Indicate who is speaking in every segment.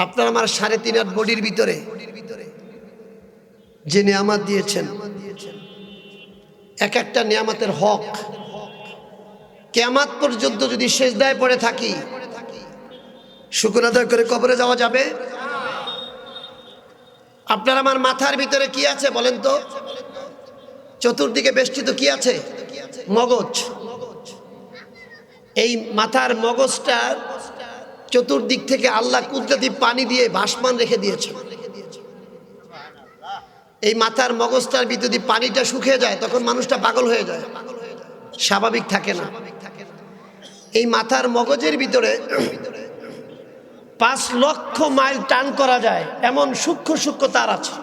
Speaker 1: আপনার আমার 3.5 হাত বডির ভিতরে যে নিয়ামত দিয়েছেন, এক একটা নিয়ামতের হক কিয়ামত পর্যন্ত যদি সিজদায় পড়ে থাকি শুকর আদায় করে কবরে যাওয়া যাবে? আপনার আমার মাথার ভিতরে কি আছে বলেন তো? চতুর্দিকে বেষ্টিত কি আছে? মগজ। এই মাথার মগজটার চতুর্দিক থেকে আল্লাহ কুদরতি পানি দিয়ে ভাসমান রেখে দিয়েছে। এই মাথার মগজটার ভিতরে যদি পানিটা শুকিয়ে যায় তখন মানুষটা পাগল হয়ে যায়, স্বাভাবিক থাকে না। এই মাথার মগজের ভিতরে 5 লক্ষ মাইল টান করা যায় এমন সূক্ষ্ম সূক্ষ্ম তার আছে।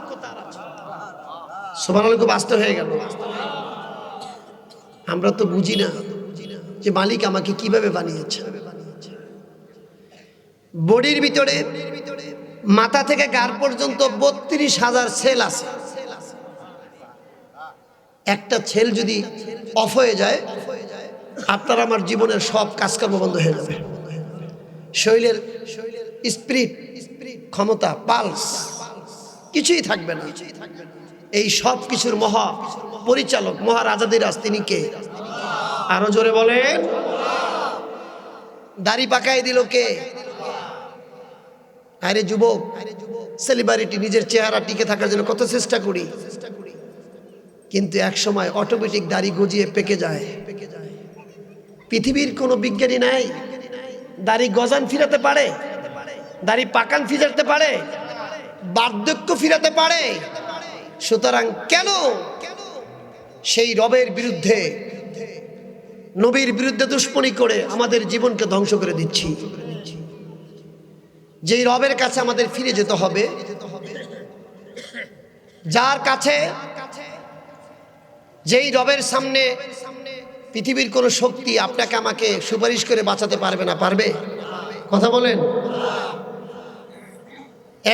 Speaker 1: সুবহানাল্লাহ, খুব বাস্তব হয়ে গেল। আমরা তো বুঝি না যে মালিক আমাকে কিভাবে বানিয়েছে। বডির ভিতরে মাথা থেকে গার পর্যন্ত 32,000 সেল আছে। একটা সেল যদি অফ হয়ে যায় আপনার আমার জীবনের সব কাজকর্ম বন্ধ হয়ে যাবে। শরীরের স্পিরিট, ক্ষমতা, পালস কিছুই থাকবে না। এই সব কিছুর মহা পরিচালক, মহারাজাদিরাজ তিনি কে? আরো জোরে বলেন। দাড়ি পাকাই দিল কে? আরে যুবক, সেলিব্রিটি নিজের চেহারা টিকে থাকার জন্য কত চেষ্টা করি, কিন্তু এক সময় অটোমেটিক দাড়ি গজিয়ে পেকে যায়। পৃথিবীর কোনো বিজ্ঞানী নাই দাড়ি গজান ফিরাতে পারে, দাড়ি পাকান ফিরাতে পারে, বার্ধক্য ফিরাতে পারে। সুতরাং কেন সেই রবের বিরুদ্ধে, নবীর বিরুদ্ধে দুশ্মনী করে আমাদের জীবনকে ধ্বংস করে দিচ্ছি? যেই রবের কাছে আমাদের ফিরে যেতে হবে, যার কাছে, যেই রবের সামনে পৃথিবীর কোনো শক্তি আপনাকে আমাকে সুপারিশ করে বাঁচাতে পারবে না। পারবে? কথা বলেন।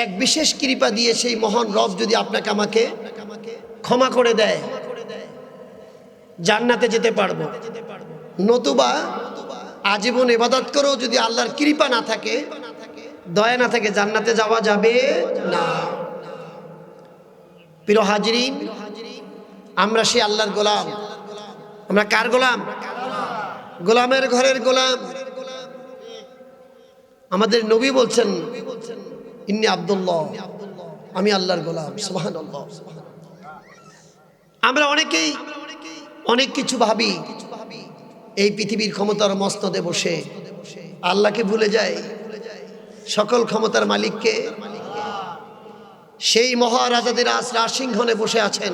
Speaker 1: এক বিশেষ কৃপা দিয়ে সেই মহান রব যদি আপনাকে আমাকে ক্ষমা করে দেয়, জান্নাতে যেতে পারবো। নতুবা আজীবন ইবাদত করেও যদি আল্লাহর কৃপা না থাকে, দয়া না থাকে, জান্নাতে যাওয়া যাবে না। প্রিয় হাজিরিন, আমরা সেই আল্লাহর গোলাম। আমরা কার গোলাম? গোলামের ঘরের গোলাম। আমাদের নবী বলছেন, ইন্নী আব্দুল্লাহ, আমি আল্লাহর গোলাম। সুবহানাল্লাহ। আমরা অনেকেই অনেক কিছু ভাবি, এই পৃথিবীর ক্ষমতার মস্তদে বসে আল্লাহকে ভুলে যায়। সকল ক্ষমতার মালিককে, সেই মহারাজাদিরাজ রাজসিংহাসনে বসে আছেন।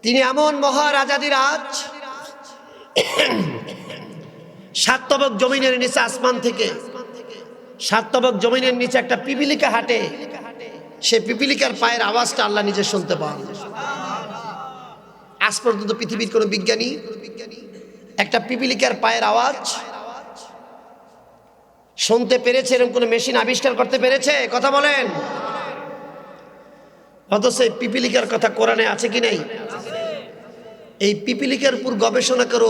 Speaker 1: তিনি এমন মহারাজাদিরাজ, 7 তবক জমিনের নিচে, আসমান থেকে 7 তবক জমিনের নিচে একটা পিপিলিকা হাঁটে। সেই পিপিলিকার পায়ের আওয়াজটা আল্লাহ নিজে শুনতে পান। আজ পর্যন্ত পৃথিবীর কোন বিজ্ঞানী একটা পিপিলিকার পায়ের আওয়াজ শুনতে পেরেছে? এরকম কোন মেশিন আবিষ্কার করতে পেরেছে? কথা বলেন। অথচ এই পিপিলিকার কথা কোরআনে আছে কি নেই? এই পিপিলিকার উপর গবেষণা করে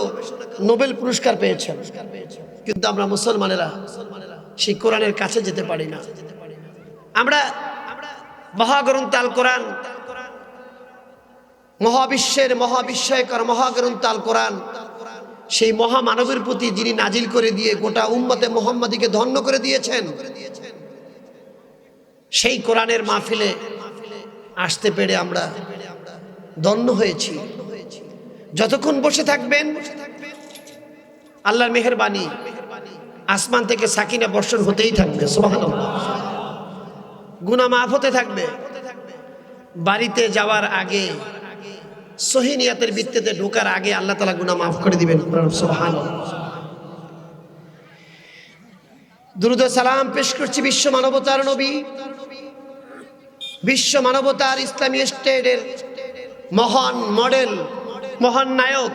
Speaker 1: নোবেল পুরস্কার পেয়েছেন, কিন্তু আমরা মুসলমানেরা সেই কোরআনের কাছে যেতে পারি না। আমরা মহাগ্রন্থ আল কোরআন, মহাবিশ্বের মহাবিস্ময়কর মহাগ্রন্থ আল কোরআন, সেই মহামানবের প্রতি যিনি নাজিল করে দিয়ে গোটা উম্মতে মুহাম্মাদীকে ধন্য করে দিয়েছেন, সেই কোরআনের মাহফিলে আসতে পেরে আমরা ধন্য হয়েছি। যতক্ষণ বসে থাকবেন আল্লাহর মেহেরবানি, আসমান থেকে সাকিনা বর্ষণ হতেই থাকবে। সুবহানাল্লাহ। গুনাহ মাফ হতে থাকবে। বাড়িতে যাওয়ার আগে, সহিহ নিয়তের ভিত্তিতে ঢোকার আগে আল্লাহ তাআলা গুনাহ মাফ করে দিবেন। সুবহানাল্লাহ। দুরূদ ও সালাম পেশ করছি বিশ্ব মানবতার নবী, বিশ্ব মানবতার ইসলামী স্টেটের মহান মডেল, মহান নায়ক,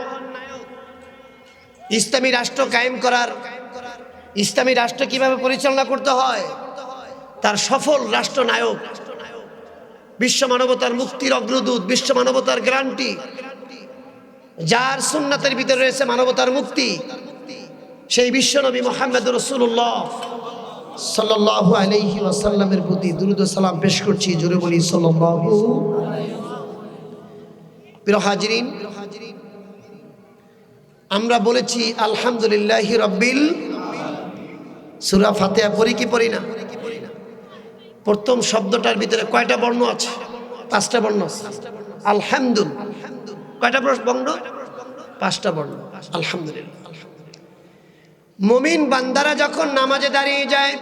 Speaker 1: ইসলামী রাষ্ট্র কায়েম করার, ইসলামী রাষ্ট্র কিভাবে পরিচালনা করতে হয় তার সফল রাষ্ট্রনায়ক, বিশ্ব মানবতার মুক্তির অগ্রদূত, বিশ্ব মানবতার গ্যারান্টি, যার সুন্নাতের ভিতরে রয়েছে মানবতার মুক্তি, সেই বিশ্বনবী মুহাম্মদ রাসূলুল্লাহ সাল্লাল্লাহু আলাইহি ওয়াসাল্লামের প্রতি দুরূদ ও সালাম পেশ করছি। জোরে বলি সাল্লাল্লাহু। প্রিয় হাজিরিন, আমরা বলেছি আলহামদুলিল্লাহি রাব্বিল। সূরা ফাতিহা পড়ি কি পড়ি না? প্রথম শব্দটার ভিতরে কয়টা বর্ণ আছে? 5টা বর্ণ আছে। আলহামদুল কয়টা বর্ণ? 5টা বর্ণ। আলহামদুলিল্লাহ। মুমিন বান্দারা যখন নামাজে দাঁড়িয়ে যায়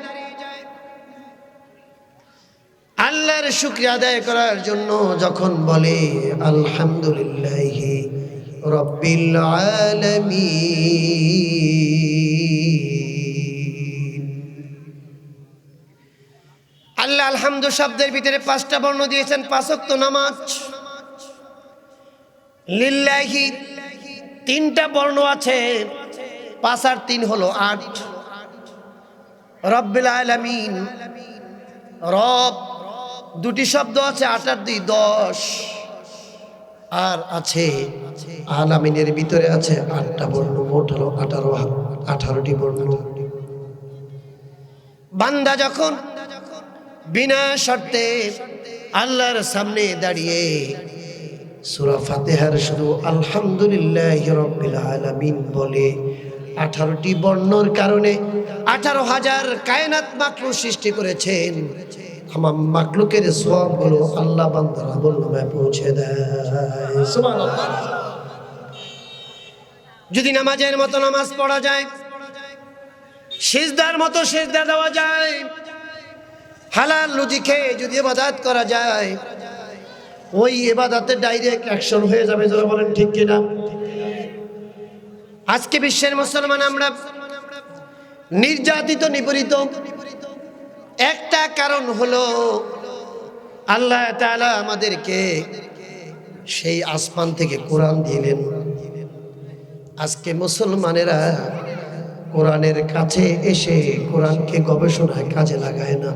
Speaker 1: আল্লাহর শুকরিয়া আদায় করার জন্য, যখন বলে আলহামদুলিল্লাহি রাব্বিল আলামিন, আল্লাহ আলহামদু শব্দের ভিতরে 5টা বর্ণ দিয়েছেন। 5 ওয়াক্ত নামাজ। লিল্লাহি 3টা বর্ণ আছে, 5 আর 3 হলো 8। রব্বিল আলামিন, রব 2টি শব্দ আছে, 8 আর 2 10। আর আছে আলামিনের ভিতরে আছে 8টা বর্ণ, মোট হলো 18টি বর্ণ। বান্দা যখন বিনা শর্তে আল্লাহর সামনে দাঁড়িয়ে সূরা ফাতিহার শুধু আলহামদুলিল্লাহি রাব্বিল আলামিন বলে, 18টি বর্ণর কারণে 18,000 কায়নাত মাখলুক সৃষ্টি করেছেন। তামাম মাখলুকের সওয়াবগুলো আল্লাহ বান্দার আমলনামায় পৌঁছে দেয়। সুবহানাল্লাহ। যদি নামাজের মতো নামাজ পড়া যায়, সিজদার মতো সিজদা দেওয়া যায়, হালাল রুজি খেয়ে যদি ইবাদত করা যায়, ওই ইবাদতে ডাইরেক্ট অ্যাকশন হয়ে যাবে। যারা বলেন ঠিক কিনা? আজকে বিশ্বের মুসলমান আমরা নির্যাতিত, নিপীড়িত। একটা কারণ হলো আল্লাহ তাআলা আমাদেরকে সেই আসমান থেকে কোরআন দিলেন। আজকে মুসলমানেরা কোরআনের কাছে এসে কোরআনকে গবেষণায় কাজে লাগায় না,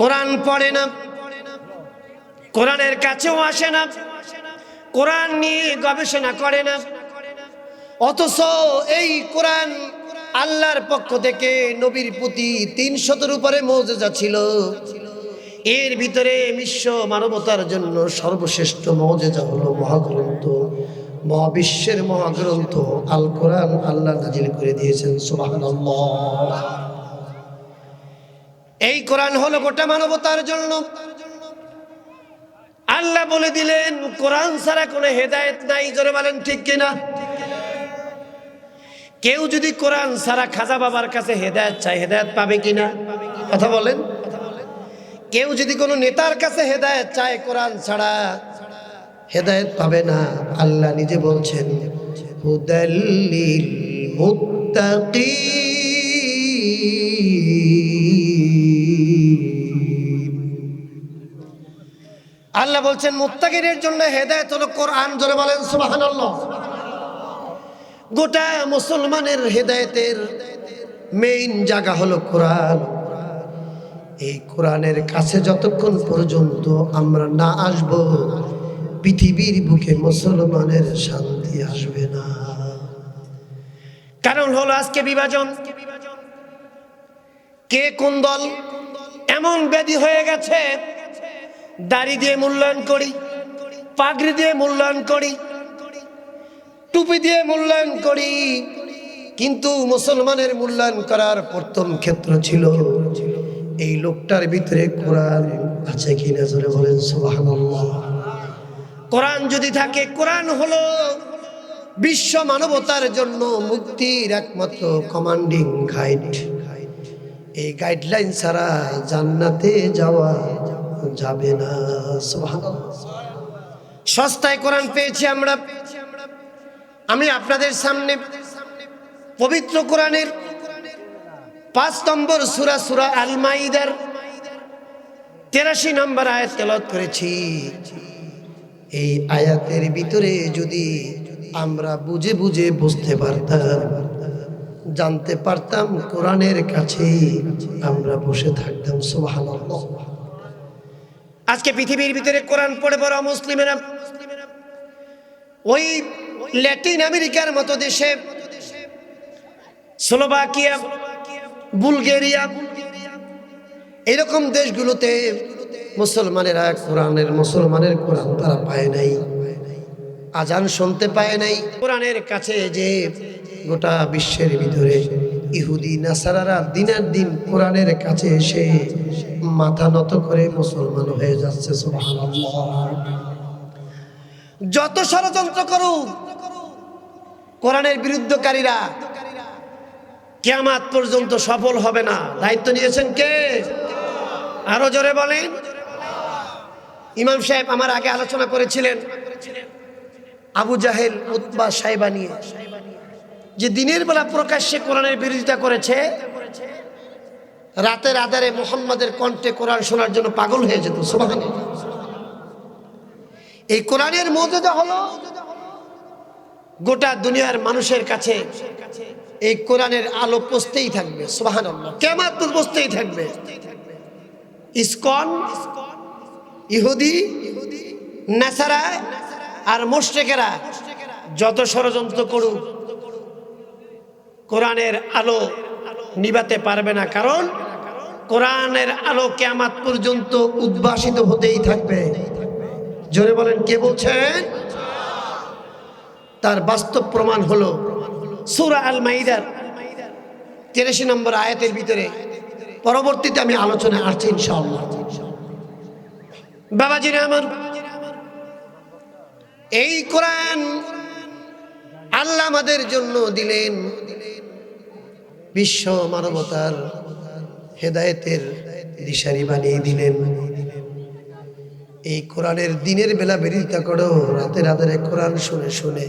Speaker 1: কোরআন পড়ে না, কোরআনের কাছেও আসে না, কোরআন নিয়ে গবেষণা করে না। অথচ এই কোরআন আল্লাহর পক্ষ থেকে নবীর প্রতি 300-এর উপরে মুজিজা ছিল। এর ভিতরে বিশ্ব মানবতার জন্য সর্বশ্রেষ্ঠ মুজিজা হলো মহাগ্রন্থ, মহাবিশ্বের মহাগ্রন্থ আল কোরআন আল্লাহ নাজিল করে দিয়েছেন। সুবহানাল্লাহ। এই কোরআন হলো গোটা মানবতার জন্য। আল্লাহ বলে দিলেন কোরআন ছাড়া কোনো হেদায়েত নাই। জোরে বলেন ঠিক কিনা? কেউ যদি কোরআন ছাড়া খাজা বাবার কাছে হেদায়েত চায়, হেদায়েত পাবে কিনা? কথা বলেন। কেউ যদি কোনো নেতার কাছে হেদায়েত চায়, কোরআন ছাড়া হেদায়েত পাবে না। আল্লাহ নিজে বলছেন হুদাল্লিল মুত্তাকিন। আল্লাহ বলছেন মুত্তাকিনের জন্য হেদায়েত হলো কোরআন। জোরে বলেন সুবহানাল্লাহ। গোটা মুসলমানের হেদায়েতের মেইন জায়গা হলো কোরআন। এই কোরআনের কাছে যতক্ষণ পর্যন্ত আমরা না আসব, পৃথিবীর বুকে মুসলমানের শান্তি আসবে না। কারণ হলো আজকে বিভাজন, কে কোন দল, এমন ব্যাধি হয়ে গেছে। দাড়ি দিয়ে মূল্যায়ন করি, পাগড়ি দিয়ে মূল্যায়ন করি, টুপি দিয়ে মূল্যায়ন করি, কিন্তু মুসলমানের মূল্যায়ন করার প্রথম ক্ষেত্র ছিল এই লোকটার ভিতরে কোরআন আছে কিনা। জোরে বলেন সুবহানাল্লাহ। কোরআন যদি থাকে, কোরআন হলো বিশ্ব মানবতার জন্য মুক্তির একমাত্র কমান্ডিং গাইড। এই গাইডলাইন ছাড়া জান্নাতে যাওয়া যাবে না। সুবহানাল্লাহ। সস্তায় কোরআন পেয়েছি আমরা। আমি আপনাদের সামনে পবিত্র কোরআনের 5 নম্বর সূরা, সূরা আল মাইদার 83 নম্বর আয়াত তেলাওয়াত করেছি। এই আয়াতের ভিতরে যদি আমরা বুঝে বুঝে বুঝতে পারতাম, জানতে পারতাম, কোরআনের কাছে আমরা বসে থাকতাম। সুবহানাল্লাহ। আজকে পৃথিবীর ভিতরে কোরআন পড়ে বড় মুসলিমেরা ওই ল্যাটিন আমেরিকার মতো দেশে, স্লোভাকিয়া, বুলগেরিয়া, এরকম দেশগুলোতে মুসলমানেরা মুসলমানের কোরআন তারা পায় নাই, আজান শুনতে পায় নাই। কোরআনের কাছে যে গোটা বিশ্বের ভিতরে ইহুদি নাসারারা দিনের দিন কোরআনের কাছে এসে মাথা নত করে মুসলমান হয়ে যাচ্ছে। সুবহানাল্লাহ। যত ষড়যন্ত্র করুক কোরআনের বিরুদ্ধকারীরা, কিয়ামত পর্যন্ত সফল হবে না। দায়িত্ব নিয়েছেন কে? আরো জোরে বলেন। ইমাম সাহেব আমার আগে আলোচনা করেছিলেন আবু জাহেল, উতবা, সাইবা নিয়ে, যে দিনের বেলা প্রকাশ্যে কোরআনের বিরোধিতা করেছে, রাতের আধারে মুহাম্মাদের কণ্ঠে কোরআন শোনার জন্য পাগল হয়ে যেত। সুবহানাল্লাহ। এই কোরআনের মর্যাদা হলো গোটা দুনিয়ার মানুষের কাছে এই কোরআনের আলো পৌঁছতেই থাকবে। সুবহানাল্লাহ। কিয়ামত পর্যন্ত পৌঁছতেই থাকবে। ইসকন, ইহুদি, নাসারা আর মুশরিকেরা যত ষড়যন্ত্র করুক কোরআনের আলো নিভাতে পারবে না, কারণ কোরআনের আলো কিয়ামত পর্যন্ত উদ্ভাসিত হতেই থাকবে। জোরে বলেন, কে বলছেন? তার বাস্তব প্রমাণ হলো সূরা আল মাইদার 83 নম্বর আয়াতের ভিতরে। পরবর্তীতে আমি আলোচনায় আসছি ইনশাআল্লাহ। বাবাজিরা আমার, এই কোরআন আল্লাহ আমাদের জন্য দিলেন, বিশ্ব মানবতার হেদায়েতের দিশারি বানিয়ে দিলেন। এই কোরআনের দিনের বেলা বিরোধিতা করো, রাতের আধারে কোরআন শুনে শুনে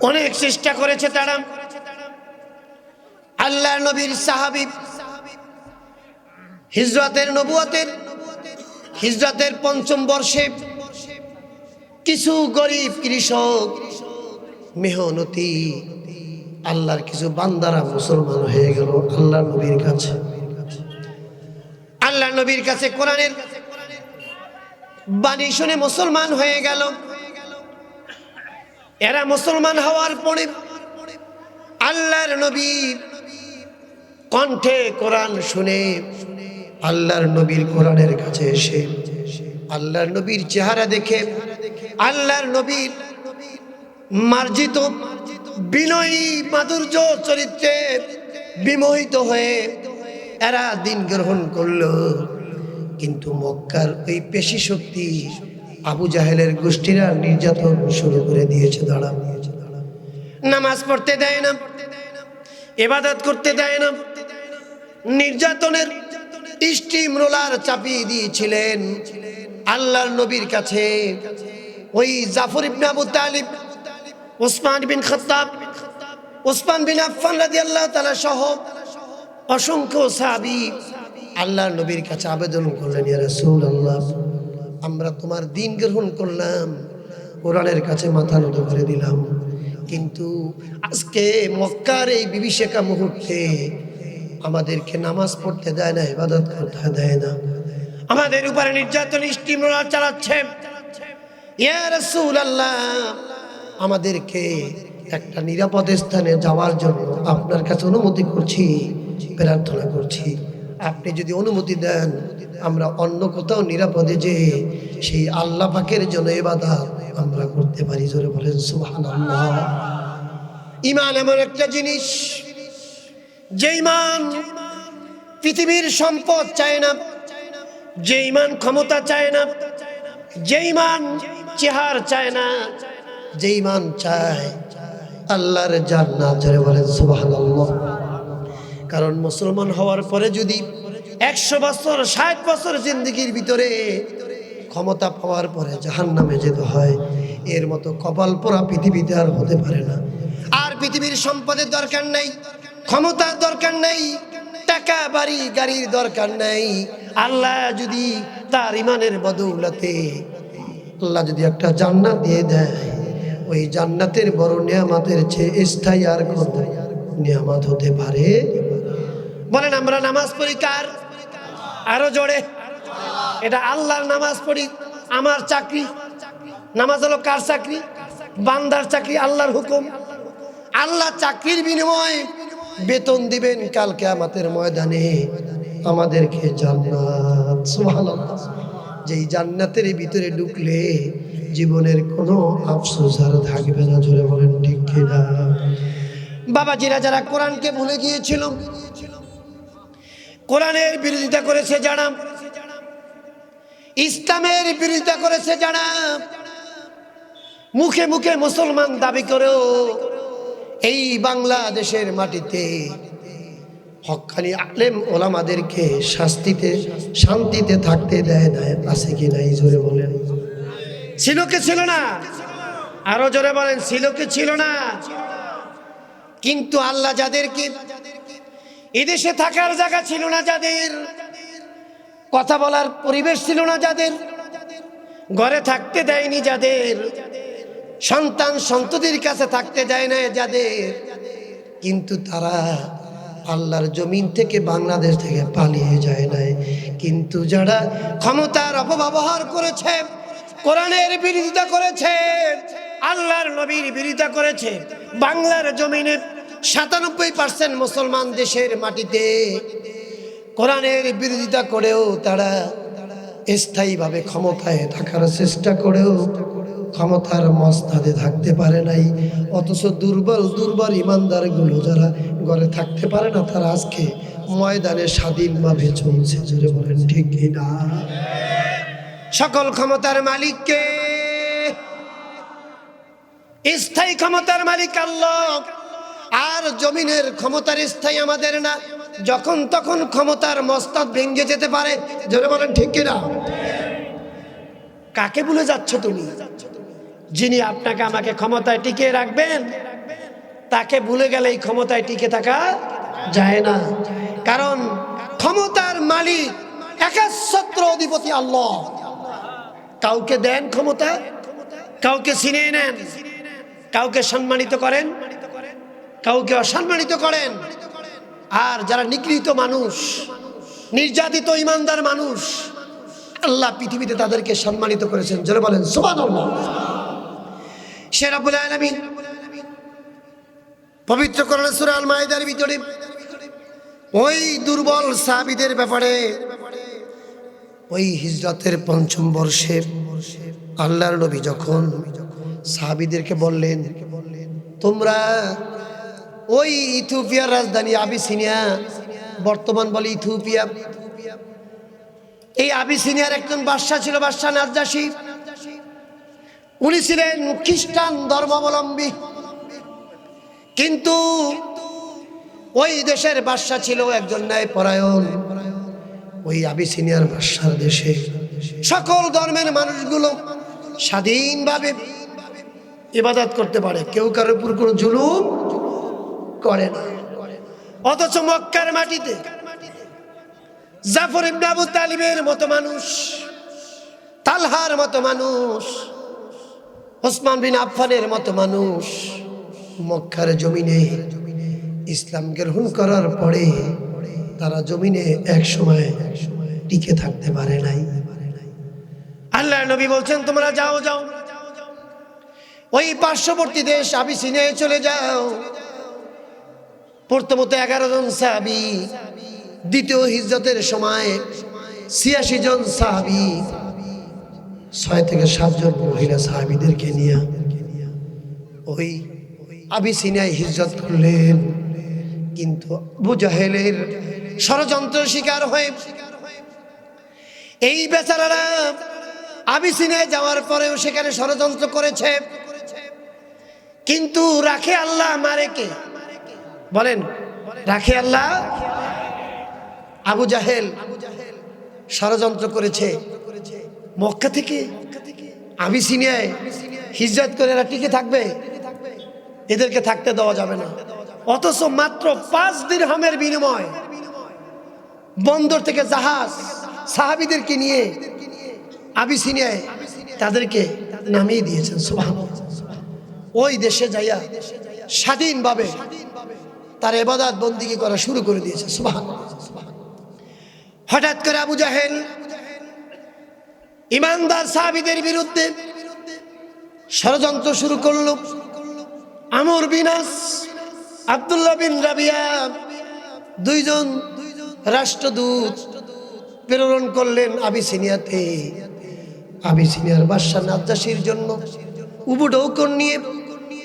Speaker 1: অনেক চেষ্টা করেছে তারা। আল্লাহ নবীর সাহাবী হিজরতের ৫ম বর্ষে কিছু গরিব কৃষক, মেহনতি আল্লাহর কিছু বান্দারা মুসলমান হয়ে গেল আল্লাহ নবীর কাছে কোরআনের বাণী শুনে মুসলমান হয়ে গেল। এরা মুসলমান হওয়ার পরে আল্লাহর নবীর কণ্ঠে কোরআন শুনে আল্লাহর নবীর কোরআনের কাছে এসে আল্লাহর নবীর চেহারা দেখে আল্লাহর নবীর মার্জিত বিনয়ী মাধুর্য চরিত্রে বিমোহিত হয়ে এরা দিন গ্রহণ করলো। কিন্তু মক্কার ওই পেশি শক্তি আবু জাহেলের গোষ্ঠীরা নির্যাতন শুরু করে দিয়েছে। নামাজ পড়তে দেয় না, ইবাদত করতে দেয় না, নির্যাতনের স্টিম রোলার চাপিয়ে দিয়েছিলেন আল্লাহর নবীর কাছে। ওই জাফর ইবনে আবু তালিব, ওসমান বিন খাত্তাব, ওসমান বিন আফফান রাদিয়াল্লাহু তাআলা সহ অসংখ্য সাহাবী আল্লাহর নবীর কাছে আবেদন করলেন, ইয়া রাসূলুল্লাহ, আমরা তোমার দ্বীন গ্রহণ করলাম, কোরআনের কাছে মাথা নত করে দিলাম, কিন্তু আজকে মক্কার এই বিভীষিকা মুহূর্তে আমাদেরকে নামাজ পড়তে দেয় না, ইবাদত করতে দেয় না, আমাদের উপরে নির্যাতন স্টিম রোলার চালাচ্ছে। ইয়া রাসূলুল্লাহ, আমাদেরকে একটা নিরাপদ স্থানে যাওয়ার জন্য আপনার কাছে অনুমতি করছি, প্রার্থনা করছি। আপনি যদি অনুমতি দেন আমরা অন্য কোথাও নিরাপদে যে সেই আল্লাহ পাকের জন্য ইবাদত আমরা করতে পারি। জোরে বলেন সুবহানাল্লাহ। ঈমান এমন একটা জিনিস, যে ঈমান পৃথিবীর সম্পদ চায় না, যে ঈমান ক্ষমতা চায় না, যে ঈমান চেহার চায় না, যে ঈমান চায় আল্লাহর জান্নাত। জোরে বলেন সুবহানাল্লাহ। কারণ মুসলমান হওয়ার পরে যদি 100 বছর 60 বছর জিন্দেগির ভিতরে ক্ষমতা পাওয়ার পরে জাহান্নামে যেতে হয়, এর মতো কপাল পোড়া পৃথিবীতে আর হতে পারে না। আর পৃথিবীর সম্পদের দরকার নাই, ক্ষমতার দরকার নাই, টাকা বাড়ি গাড়ির দরকার নাই। আল্লাহ যদি তার ঈমানের বদৌলতে আল্লাহ যদি একটা জান্নাত দিয়ে দেয়, ওই জান্নাতের বড় নিয়ামতের চেয়ে স্থায়ী আর কোনো নিয়ামত হতে পারে? বলেন, আমরা নামাজ পড়ি কার? আরো জোরে। এটা আল্লাহর নামাজ পড়ি। আমার চাকরি, নামাজ হলো কার চাকরি? বান্দার চাকরি, আল্লাহর হুকুম। আল্লাহ চাকরির বিনিময়ে বেতন দিবেন কাল কিয়ামতের ময়দানে আমাদেরকে জান্নাত। সুবহানাল্লাহ। যেই জান্নাতের ভিতরে ঢুকলে জীবনের কোনো আফসোস আর থাকবে না। জোরে বলেন ঠিক কিনা? বাবাজিরা, যারা কোরআনকে ভুলে গিয়েছিল, কোরআনের বিরোধিতা করেছে যারা, ইসলামের বিরোধিতা করেছে যারা, মুখে মুখে মুসলমান দাবি করেও এই বাংলাদেশের মাটিতে হক্কানি আলেম ওলামাদেরকে শান্তিতে থাকতে দেয় না। আছে কি নাই? জোরে বলেন। ছিল কি ছিল না? আরো জোরে বলেন, ছিল কি ছিল না? কিন্তু আল্লাহ যাদেরকে এদেশে থাকার জায়গা ছিল না, যাদের কথা বলার পরিবেশ ছিল না, যাদের ঘরে থাকতে দেয়নি, যাদের সন্তান সন্ততির কাছে থাকতে দেয় না, যাদের, কিন্তু তারা আল্লাহর জমিন থেকে বাংলাদেশ থেকে পালিয়ে যায় নাই। কিন্তু যারা ক্ষমতার অপব্যবহার করেছে, কোরআনের বিরোধিতা করেছে, আল্লাহর নবীর বিরোধিতা করেছে, বাংলার জমিনে ৯৭% মুসলমান দেশের মাটিতে কোরআনের বিরোধিতা করেও তারা স্থায়ীভাবে ক্ষমতায় থাকার চেষ্টা করেও ক্ষমতার মসনদে থাকতে পারে নাই। অথচ দুর্বল ইমানদারগুলো যারা ঘরে থাকতে পারে না, তারা আজকে ময়দানে স্বাধীনভাবে চলছে। জোরে বলেন ঠিক কিনা? সকল ক্ষমতার মালিককে, স্থায়ী ক্ষমতার মালিক আল্লাহ। আর জমিনের ক্ষমতার স্থায়ী আমাদের না, যখন তখন ক্ষমতার মসনদ ভেঙে যেতে পারে। জোরে বলেন ঠিক কিনা? কাকে ভুলে যাচ্ছ তুমি? যিনি আপনাকে আমাকে ক্ষমতায় টিকিয়ে রাখবেন, তাকে ভুলে গেলে এই ক্ষমতায় টিকে থাকা যায় না। কারণ ক্ষমতার মালিক একচ্ছত্র অধিপতি আল্লাহ। কাউকে দেন ক্ষমতা, কাউকে ছিনিয়ে নেন, কাউকে সম্মানিত করেন, কাউকে অসম্মানিত করেন। আর যারা নিগৃহীত মানুষ, নির্যাতিত ইমানদার মানুষ, আল্লাহ পৃথিবীতে তাদেরকে সম্মানিত করেছেন। যারা বলেন সুবহানাল্লাহ। সে রব্বুল আলামিন পবিত্র কোরআন সূরা আল মাইদার ভিতরে ওই দুর্বল সাহাবীদের ব্যাপারে, ওই হিজরতের ৫ম বর্ষে আল্লাহর নবী যখন সাহাবীদেরকে বললেন, তোমরা ওই ইথিওপিয়ার রাজধানী আবিসিনিয়া, বর্তমান বলে ইথিওপিয়া, এই আবিসিনিয়ার একজন বাদশা ছিল, বাদশা নাজ্জাশী। উনি ছিলেন খ্রিস্টান ধর্মাবলম্বী, কিন্তু ওই দেশের বাদশা ছিল একজন ন্যায়পরায়ণ। ওই আবিসিনিয়ার বাদশার দেশে সকল ধর্মের মানুষগুলো স্বাধীনভাবে ইবাদত করতে পারে, কেউ কারোর উপর কোনো জুলুম করে না। অথচ মক্কার মাটিতে জাফর ইবনে আবু তালিবের মতো মানুষ, তালহার মতো মানুষ, ওসমান বিন আফফানের মতো মানুষ মক্কার জমিনে ইসলাম গ্রহণ করার পরে তারা জমিনে এক সময় টিকে থাকতে পারে নাই। আল্লাহ নবী বলছেন, তোমরা যাও যাও ওই পার্শ্ববর্তী দেশ আবিসিনিয়ায় চলে যাও। প্রথমত 11 জন সাহাবী, দ্বিতীয় হিজরতের সময় ৮৬ জন সাহাবী, ৬ থেকে ৭ জন মহিলা সাহাবীদেরকে নিয়ে ওই আবিসিনিয়ায় হিজরত করলেন। কিন্তু আবু জাহেলের ষড়যন্ত্রের শিকার হয়ে এই বেচারারা আবিসিনিয়ায় যাওয়ার পরেও সেখানে ষড়যন্ত্র করেছে। কিন্তু রাখে আল্লাহ, মারে কে? বলেন, রাখে আল্লাহ। আবু জাহেল ষড়যন্ত্র করেছে, মক্কা থেকে আবিসিনিয়ায় হিজরত করে এরা টিকে থাকবে, এদেরকে থাকতে দেওয়া যাবে না। অথচ মাত্র 5 দিরহামের বিনিময় বন্দর থেকে জাহাজ সাহাবীদেরকে নিয়ে আবিসিনিয়ায় তাদেরকে নামিয়ে দিয়েছেন। সুবহানাল্লাহ। ওই দেশে যাইয়া স্বাধীনভাবে তার ইবাদত বন্দেগী করা শুরু করে দিয়েছে। সুবহানাল্লাহ। হঠাৎ করে আবু জাহেল ইমানদার সাহাবীদের বিরুদ্ধে ষড়যন্ত্র শুরু করল। আমর বিন আস আব্দুল্লাহ বিন রাবিয়া দুইজন রাষ্ট্রদূত প্রেরণ করলেন আবিসিনিয়াতে। আবিসিনিয়ার বাদশা নাজ্জাশীর জন্য উপঢৌকন নিয়ে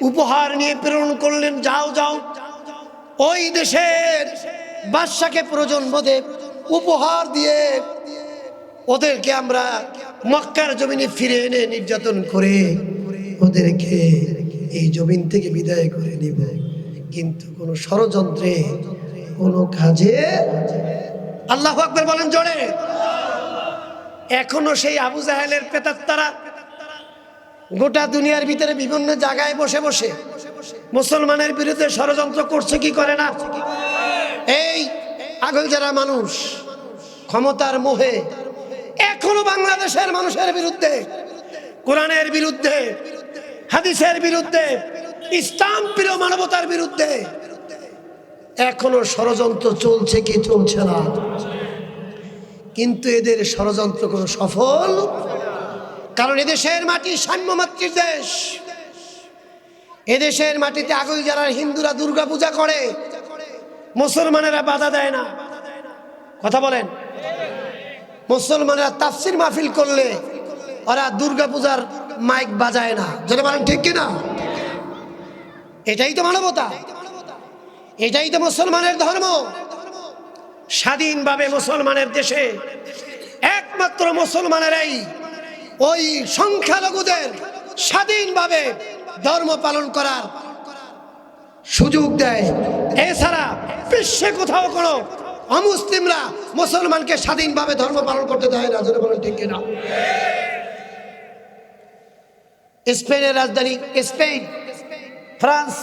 Speaker 1: উপহার নিয়ে প্রেরণ করলেন, যাও যাও ওই দেশের বাদশাকে প্রয়োজন বোধে উপহার দিয়ে ওদেরকে আমরা মক্কার জমিনে ফিরে এনে নির্যাতন করে ওদেরকে এই জমিন থেকে বিদায় করে নিব। কিন্তু কোনো ষড়যন্ত্রে কোনো কাজে, আল্লাহু আকবার বলেন জোরে। এখনো সেই আবু জাহেলের প্রেতাত্মারা গোটা দুনিয়ার ভিতরে বিভিন্ন জায়গায় বসে বসে মুসলমানের বিরুদ্ধে ষড়যন্ত্র করছে কি করে না? এই আগল যারা মানুষ ক্ষমতার মোহে এখনো বাংলাদেশের মানুষের বিরুদ্ধে, কোরআনের বিরুদ্ধে, হাদিসের বিরুদ্ধে, ইসলাম প্রিয় মানবতার বিরুদ্ধে এখনো ষড়যন্ত্র চলছে কি চলছে না? কিন্তু এদের ষড়যন্ত্র কোনো সফল, কারণ এদেশের মাটি সাম্যমাতৃক দেশ। এদেশের মাটিতে আগল যারা হিন্দুরা দুর্গা পূজা করে, মুসলমানেরা বাধা দেয় না। কথা বলেন। মুসলমানেরা তাফসির মাহফিল করলে ওরা দুর্গা পূজার মাইক বাজায় না। যেটা বলেন ঠিক কিনা? এটাই তো মানবতা, এটাই তো মুসলমানের ধর্ম। স্বাধীনভাবে মুসলমানের দেশে একমাত্র মুসলমানেরাই ওই সংখ্যালঘুদের স্বাধীনভাবে ধর্ম পালন করার সুযোগ দেয়। এছাড়া বিশ্বে কোথাও কোনো অমুসলিমরা মুসলমানকে স্বাধীনভাবে ধর্ম পালন করতে দেয় না। যেটা বলেন ঠিক কিনা? স্পেনের রাজধানী স্পেন, ফ্রান্স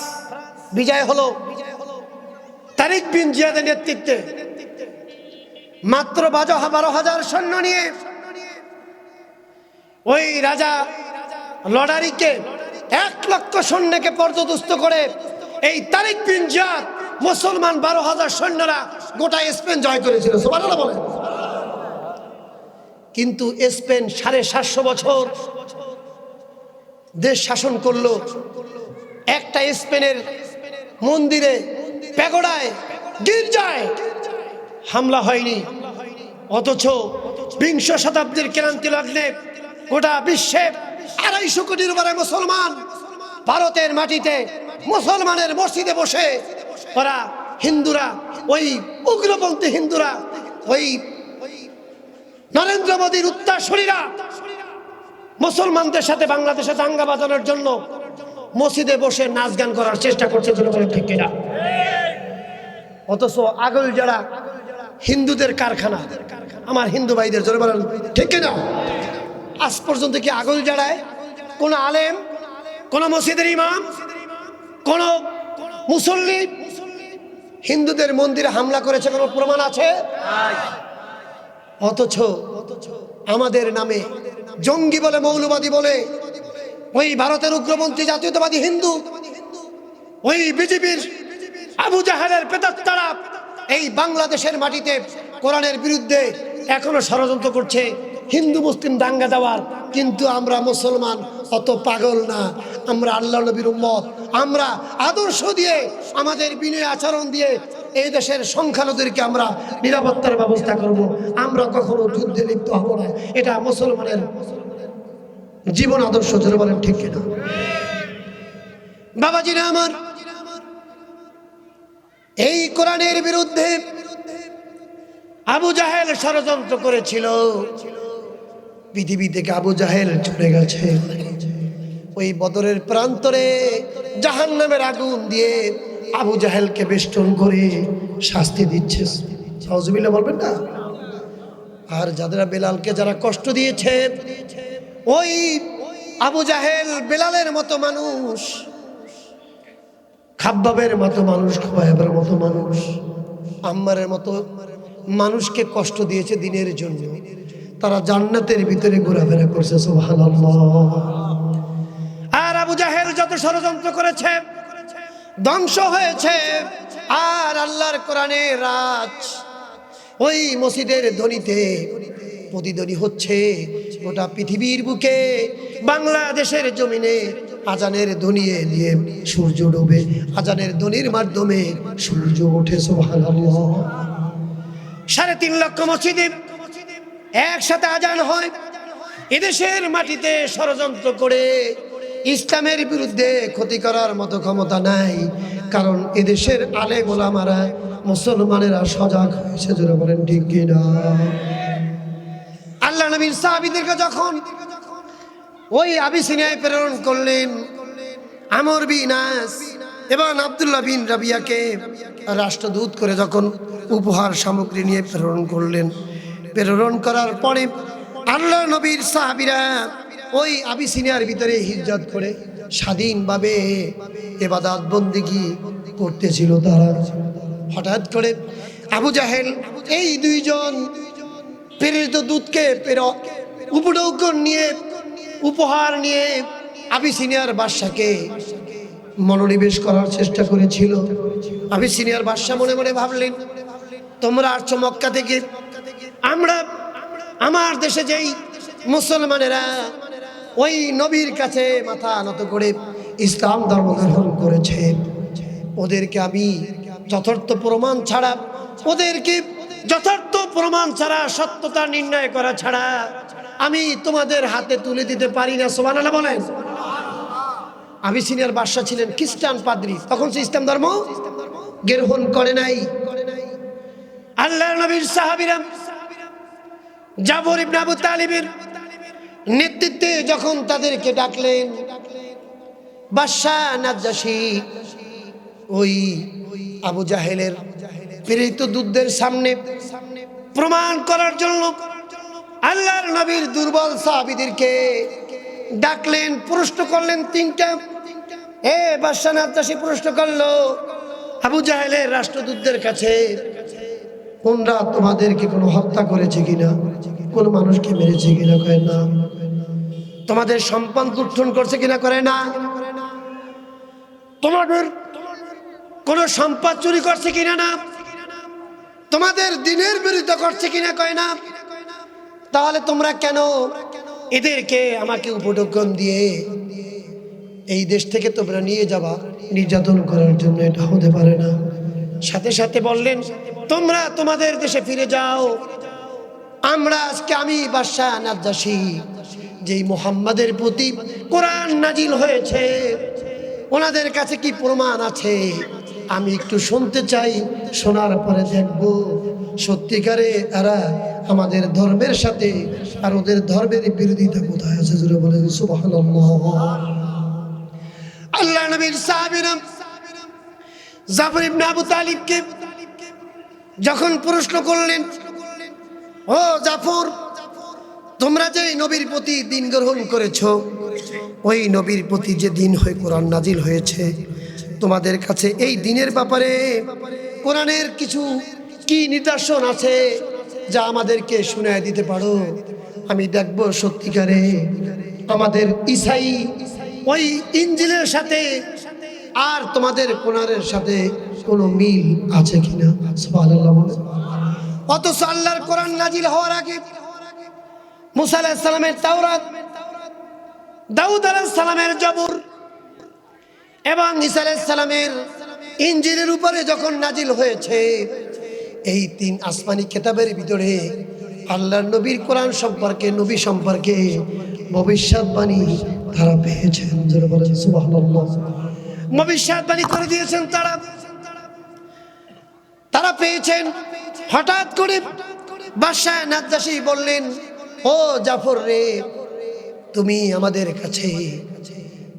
Speaker 1: বিজয় হলো তারিক বিন জিয়াদের নেতৃত্বে। মাত্র 12,000 সৈন্য নিয়ে ওই রাজা লটারিকে 1 লক্ষ সৈন্যকে পর্যদস্ত করে এই তারিক বিন জিয়াদ মুসলমান 12,000 সৈন্যরা গোটা স্পেন জয় করেছিল। সুবহানাল্লাহ বলেন। কিন্তু স্পেন 750 বছর দেশ শাসন করলো। একটা স্পেনের মন্দিরে, প্যাগোডায়, গির্জায় হামলা হয়নি। অথচ 20 শতাব্দীর ক্রান্তি লগ্নে গোটা বিশ্বে 250 কোটির উপরে মুসলমান ভারতের মাটিতে মুসলমানের মসজিদে বসে ওরা হিন্দুরা, ওই উগ্রপন্থী হিন্দুরা, ওই নরেন্দ্র মোদীর উত্তরসূরিরা মুসলমানদের সাথে বাংলাদেশে দাঙ্গা বাজানোর জন্য মসজিদে বসে নাচ গান করার চেষ্টা করছে। ঠিক কিনা? অথচ আগল যারা হিন্দুদের কারখানা, আমার হিন্দু ভাইদের জোরে বলেন ঠিক কিনা? আজ পর্যন্ত কি আগল যারায় কোন আলেম, কোন মসজিদের ইমাম, কোন মুসল্লি হিন্দুদের মন্দিরে হামলা করেছে কোনো প্রমাণ আছে? অথচ আমাদের নামে জঙ্গি বলে, মৌলবাদী বলে ওই ভারতের উগ্রপন্থী জাতীয়তাবাদী হিন্দু, ওই বিজেপির আবু জাহেলের প্রেতাত্মারা এই বাংলাদেশের মাটিতে কোরআনের বিরুদ্ধে এখনো ষড়যন্ত্র করছে হিন্দু মুসলিম দাঙ্গা দেওয়ার। কিন্তু আমরা মুসলমান অত পাগল না। আমরা আল্লাহ নবীর উম্মত। আমরা আদর্শ দিয়ে, আমাদের বিনয় আচরণ দিয়ে এই দেশের সংখ্যালঘুদেরকে আমরা নিরাপত্তার ব্যবস্থা করব। আমরা কখনো যুদ্ধে লিপ্ত হব না। এটা মুসলমানের জীবন আদর্শ। জোরে বলেন ঠিক কিনা? বাবাজিরা আমার, এই কোরআনের বিরুদ্ধে আবু জাহেল ষড়যন্ত্র করেছিল। পৃথিবী থেকে আবু জাহেল চলে গেছে। ওই বদরের প্রান্তরে জাহান্নামের আগুন দিয়ে আবু জাহেলকে বেষ্টন করে শাস্তি দিচ্ছে। আউযুবিল্লাহ বলবেন না? আর যারা বেলালকে যারা কষ্ট দিয়েছে, ওই আবু জাহেল বেলালের মতো মানুষ, খাব্বাবের মতো মানুষ, খোবাইবের মতো মানুষ, আম্মারের মতো মানুষকে কষ্ট দিয়েছে দিনের জন্য। তারা জান্নাতের ভিতরে ঘোরাফেরা করছে। সুবহানাল্লাহ। আর আবু জাহেল যত ষড়যন্ত্র করেছে ধ্বংস হয়েছে। আর আল্লাহর কোরআনের রাজ ওই মসজিদের ধ্বনিতে প্রতিধ্বনি হচ্ছে গোটা পৃথিবীর বুকে, বাংলাদেশের জমিনে আজানের ধ্বনি দিয়ে সূর্য ডোবে, আজানের ধ্বনির মাধ্যমে সূর্য ওঠে। সুবহানাল্লাহ। 3.5 লক্ষ মসজিদে একসাথে আজান হয়। এদেশের মাটিতে ষড়যন্ত্র করে ইসলামের বিরুদ্ধে ক্ষতি করার মতো ক্ষমতা নাই, কারণ এদেশের আলেম ওলামারা মুসলমানেরা সজাগ হয়েছে। জোরে বলেন ঠিক কিনা? আল্লাহ নবীর সাহাবীদেরকে যখন ওই আবিসিনিয়ায় প্রেরণ করলেন, আমর বিন আস এবং আব্দুল্লাহ বিন রাবিয়াকে রাষ্ট্রদূত করে যখন উপহার সামগ্রী নিয়ে প্রেরণ করলেন, প্রেরণ করার পরে আল্লাহ নবীর সাহাবীরা ওই আবিসিনিয়ার ভিতরে হিজরত করে স্বাধীনভাবে ইবাদত বন্দেগী করতেছিল তারা। হঠাৎ করে আবু জাহেল এই দুইজন প্রেরিত দূতকে উপঢৌকন নিয়ে উপহার নিয়ে আবিসিনিয়ার বাদশাকে মনোনিবেশ করার চেষ্টা করেছিল। আবিসিনিয়ার বাদশা মনে মনে ভাবলেন, তোমরা আসছো মক্কা থেকে, আমার দেশে যেই মুসলমানেরা ওই নবীর কাছে মাথা নত করে ইসলাম ধর্ম গ্রহণ করেছে, ওদেরকে আমি যথার্থ প্রমাণ ছাড়া, সত্যতা নির্ণয় করা ছাড়া আমি তোমাদের হাতে তুলে দিতে পারি না। সুবহানাল্লাহ বলেন। আবিসিনিয়ার বাদশা ছিলেন খ্রিস্টান পাদ্রী, তখন সে ইসলাম ধর্ম গ্রহণ করে নাই। আল্লাহর নবীর সাহাবীরা জাফর ইবনে আবু তালিবের নেতৃত্বে যখন তাদেরকে ডাকলেন, বাদশা নাজ্জাশী ওই আবু জাহেলের প্রেরিত দূতদের সামনে প্রমাণ করার জন্য আল্লাহর নবীর দুর্বল সাহাবীদেরকে ডাকলেন, প্রশ্ন করলেন 3টা। বাদশা নাজ্জাশী প্রশ্ন করলো আবু জাহেলের রাষ্ট্রদূতদের কাছে, কোনরা তোমাদেরকে কোনো হত্যা করেছে কিনা, কোন মানুষকে মেরেছে কিনা? কয় না। তোমাদের সম্পদ লুণ্ঠন করছে কিনা? করে না। তোমাদের কোন সম্পদ চুরি করছে কিনা? না। তোমাদের দ্বীনের বিরুদ্ধে করছে কিনা? কয় না। তাহলে তোমরা কেন এদেরকে আমাকে উপঢৌকন দিয়ে এই দেশ থেকে তোমরা নিয়ে যাবা নির্যাতন করার জন্য? এটা হতে পারে না। সাথে সাথে বললেন, তোমরা তোমাদের দেশে ফিরে যাও। আমি বাদশা নাজ্জাশী যেই মুহাম্মাদের প্রতি কোরআন নাজিল হয়েছে, ওনাদের কাছে কি প্রমাণ আছে আমি একটু শুনতে চাই। শোনার পরে দেখব সত্যিকারে এরা আমাদের ধর্মের সাথে আর ওদের ধর্মের বিরোধিতা কোথায় আছে। জোরে বলেন সুবহানাল্লাহ। আল্লাহ নবীর সাহাবীরা জাফর ইবনে আবু তালিবকে যখন প্রশ্ন করলেন, ও জাফর, তোমরা যে নবীর প্রতি দিন গ্রহণ করেছো, ওই নবীর প্রতি যে দিন হয়ে কোরআন নাজিল হয়েছে, তোমাদের কাছে এই দিনের ব্যাপারে কোরআনের কিছু কি নিদর্শন আছে যা আমাদেরকে শুনায় দিতে পারো? আমি দেখব সত্যিকারে আমাদের ঈসাই ওই ইঞ্জিলের সাথে আর তোমাদের কোরআনের সাথে কোনো মিল আছে কিনা। সুবহানাল্লাহ বলেন। অথচ আল্লাহর কোরআন নাজিল হওয়ার আগে মুসা আলাইহিস সালামের তাওরাত, দাউদ আলাইহিস সালামের জবুর এবং ঈসা আলাইহিস সালামের ইনজিলের উপরে যখন নাজিল হয়েছে, এই 3 আসমানি কিতাবের ভিতরে আল্লাহর নবীর কোরআন সম্পর্কে, নবী সম্পর্কে ভবিষ্যৎবাণী তারা পেয়েছেন। যারা বলেন সুবহানাল্লাহ। ভবিষ্যৎবাণী করে দিয়েছেন তারা পেয়েছেন। হঠাৎ করে বাদশা নাজ্জাশী বললেন, ও জাফর রে, তুমি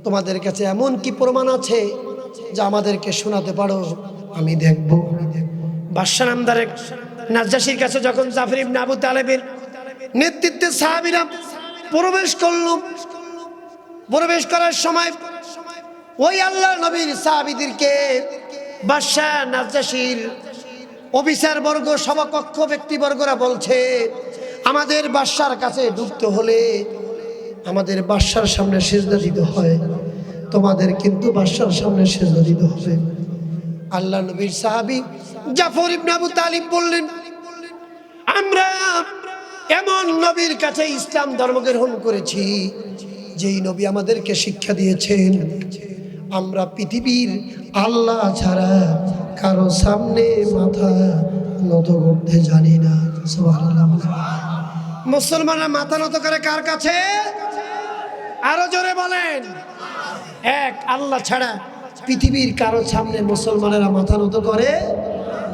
Speaker 1: তোমাদের কাছে এমন কি প্রমাণ আছে যা আমাদেরকে শোনাতে পারো? আমি দেখব। বাদশা নামদার নাজ্জাশীর কাছে যখন জাফর ইবনে আবু তালেবের নেতৃত্বে সাহাবীরা প্রবেশ করার সময় ওই আল্লাহ নবীর সাহাবীদেরকে বাদশা নাজ্জাশীর অফিসার বর্গ, সভাকক্ষ ব্যক্তিবর্গরা বলছে, আমাদের বাদশার কাছে ঢুকতে হলে আমাদের বাদশার সামনে সিজদা দিতে হয়, তোমাদের কিন্তু বাদশার সামনে সিজদা দিতে হবে। আল্লাহ নবীর সাহাবী জাফর ইবনে আবু তালিব বললেন, আমরা এমন নবীর কাছে ইসলাম ধর্ম গ্রহণ করেছি যেই নবী আমাদেরকে শিক্ষা দিয়েছেন আমরা পৃথিবীর আল্লাহ ছাড়া কারো সামনে মাথা নত করতে জানি না। সুবহানাল্লাহ। মুসলমানরা মাথা নত করে কার কাছে? আরো জোরে বলেন। এক আল্লাহ ছাড়া পৃথিবীর কারো সামনে মুসলমানেরা মাথা নত করে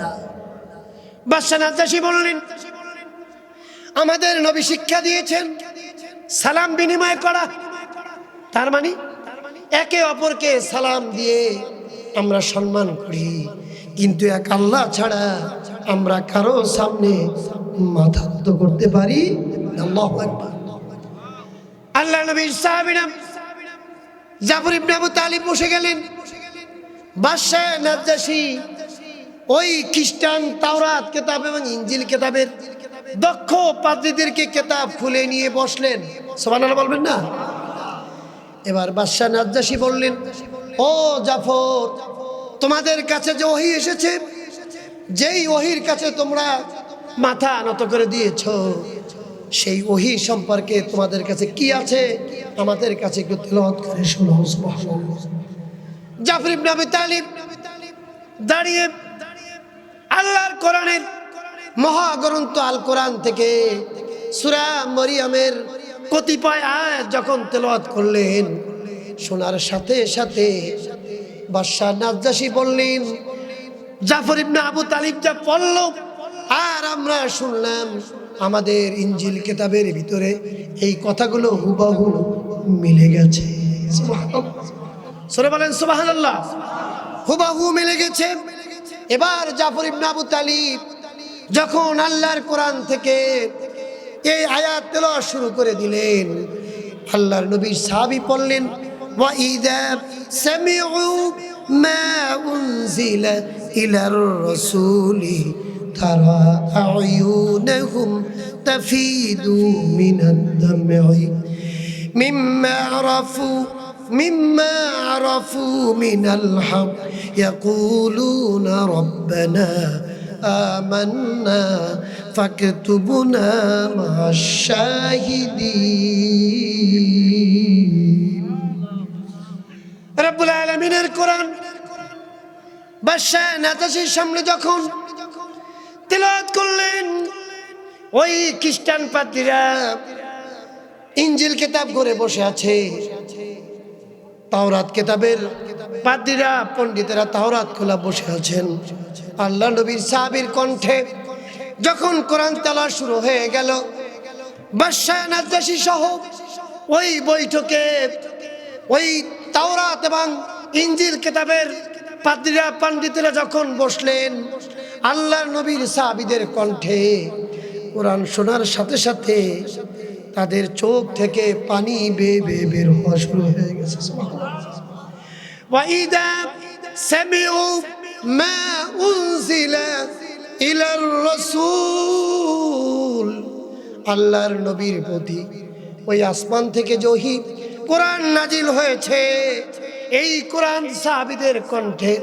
Speaker 1: না। বাদশা নাজ্জাশী বললেন আমাদের নবী শিক্ষা দিয়েছেন সালাম বিনিময় করা, তার মানে একে অপরকে সালাম দিয়ে আমরা সম্মান করি, কিন্তু এক আল্লাহ ছাড়া আমরা কারো সামনে মাথা নত করতে পারি না। আল্লাহু আকবার। আল্লাহ নবীর সাহাবীরা জাফর ইবনে আবু তালিব বসে গেলেন। বাদশা নাজ্জাশী ওই খ্রিস্টান তাওরাত কিতাব এবং ইনজিল কিতাবের দক্ষ পাদ্রীদেরকে কিতাব খুলে নিয়ে বসলেন। সুবহানাল্লাহ বলবেন না? এবার বাদশা নাজ্জাশী বললেন, ও জাফর, তোমাদের কাছে যে ওহী এসেছে, যেই ওহীর কাছে তোমরা মাথা নত করে দিয়েছো, সেই ওহী সম্পর্কে তোমাদের কাছে কি আছে আমাদের কাছে একটু তেলাওয়াত করে শোনাও। সুবহানাল্লাহ। জাফর ইবনে আবি তালিব দাঁড়িয়ে আল্লাহর কোরআনের মহাগ্রন্থ আল কোরআন থেকে সূরা মরিয়মের কতিপয় আয়াত যখন তেলাওয়াত করলেন, শোনার সাথে সাথে বাদশা নাজ্জাশী বললেন, জাফর ইবনে আবু তালিব যা পড়ল আর আমরা শুনলাম, আমাদের ইনজিল কিতাবের ভিতরে এই কথাগুলো হুবহু মিলে গেছে। সুবহানাল্লাহ। সূরা বলেন সুবহানাল্লাহ। হুবহু মিলে গেছে। এবার জাফর ইবনে আবু তালিব যখন আল্লাহর কোরআন থেকে এই আয়াত তেলাওয়াত শুরু করে দিলেন, আল্লাহর নবীর সাহাবী পড়লেন, ওয়া ইযা সামিউ মা উনজিলা ইলার রাসূলি তারা আয়ুনহুম তাফিদু মিনাদ দাম'i মিম্মা আরাফু মিনাল হক ইয়াকুলুনা রাব্বানা আমান্না ফাকতুবনা মা'আশ শাহিদিন। রব্বুল আলামিনের কোরআন বাদশা নাজ্জাশীর সামনে যখন তেলাওয়াত করলেন, ওই খ্রিস্টান পাদ্রীরা ইনজিল কিতাব করে বসে আছে, তাওরাত কিতাবের পাদ্রীরা পণ্ডিতেরা তাওরাত খোলা বসে আছেন। আল্লাহ নবীর সাহাবীর কণ্ঠে যখন কোরআন তেলাওয়াত শুরু হয়ে গেল, বাদশা নাজ্জাশী সহ ওই বৈঠকে ওই তাওরাত এবং ইনজিল কিতাবের পাদ্রীরা পণ্ডিতেরা যখন বসলেন, আল্লাহর নবীর সাহাবীদের কণ্ঠে কোরআন শোনার সাথে সাথে তাদের চোখ থেকে পানি বেয়ে বেয়ে বের হওয়া শুরু হয়ে গেছে। ওয়া ইযা সামিউ মা উনজিলা ইলার রাসূল, আল্লাহর নবীর প্রতি ওই আসমান থেকে যে ওহী কোরআন নাজিল হয়েছে, এই কোরআন সাহাবীদের কণ্ঠে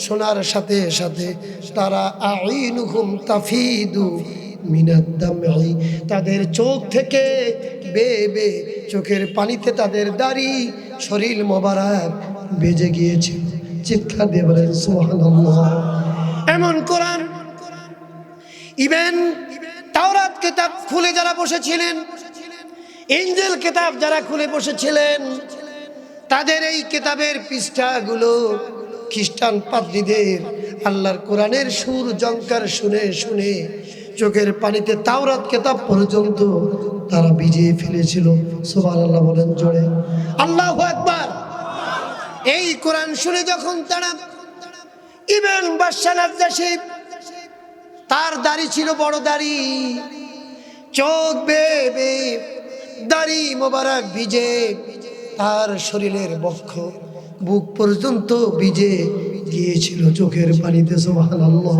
Speaker 1: শোনার সাথে সাথে তারা আইনুহুম তাফিদু মিনাদ দাম'i, তাদের চোখ থেকে বেয়ে বেয়ে চোখের পানিতে তাদের দাড়ি শরীর মোবারক বেজে গিয়েছিল। চিৎকার দিয়ে বলেন সুবহানাল্লাহ। এমন কোরআন ইভেন তাওরাত কিতাব খুলে যারা বসেছিলেন, ইনজিল কিতাব যারা খুলে বসেছিলেন, তাদের এই কিতাবের পৃষ্ঠাগুলো খ্রিস্টান পাদ্রীদের আল্লাহর কোরআনের সুর জঙ্কার শুনে শুনে চোখের পানিতে তাওরাত কিতাব পর্যন্ত তারা ভিজিয়ে ফেলেছিল। সুবহানাল্লাহ বলেন জোরে, আল্লাহু আকবার। এই কোরআন শুনে যখন তারা ইবন বাদশা নাজ্জাশী, তার দাড়ি ছিল বড় দাড়ি, চোখ বেয়ে বেয়ে দাড়ি মোবারক ভিজে তার শরীরের বক্ষ বুক পর্যন্ত ভিজে গিয়েছিল চোখের পানিতে। সুবহানাল্লাহ।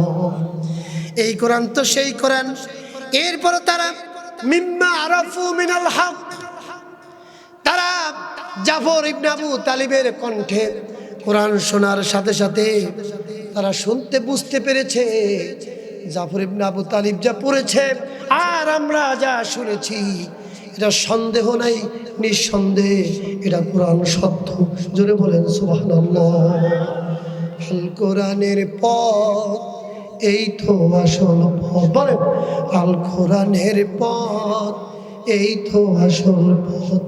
Speaker 1: এই কোরআন তো সেই কোরআন। এরপর তারা মিম্মা আরাফু মিনাল হক, তারা জাফর ইবনে আবু তালিবের কণ্ঠে কোরআন শোনার সাথে সাথে তারা শুনতে বুঝতে পেরেছে জাফর ইবনে আবু তালিব যা পড়েছে আর আমরা যা শুনেছি এটা সন্দেহ নাই, নিঃসন্দেহে এটা কোরআন সত্য। জোরে বলেন সুবহানাল্লাহ। আল কোরআনের পথ এই তো আসল পথ, বলেন আল কোরআনের পথ এই তো আসল পথ,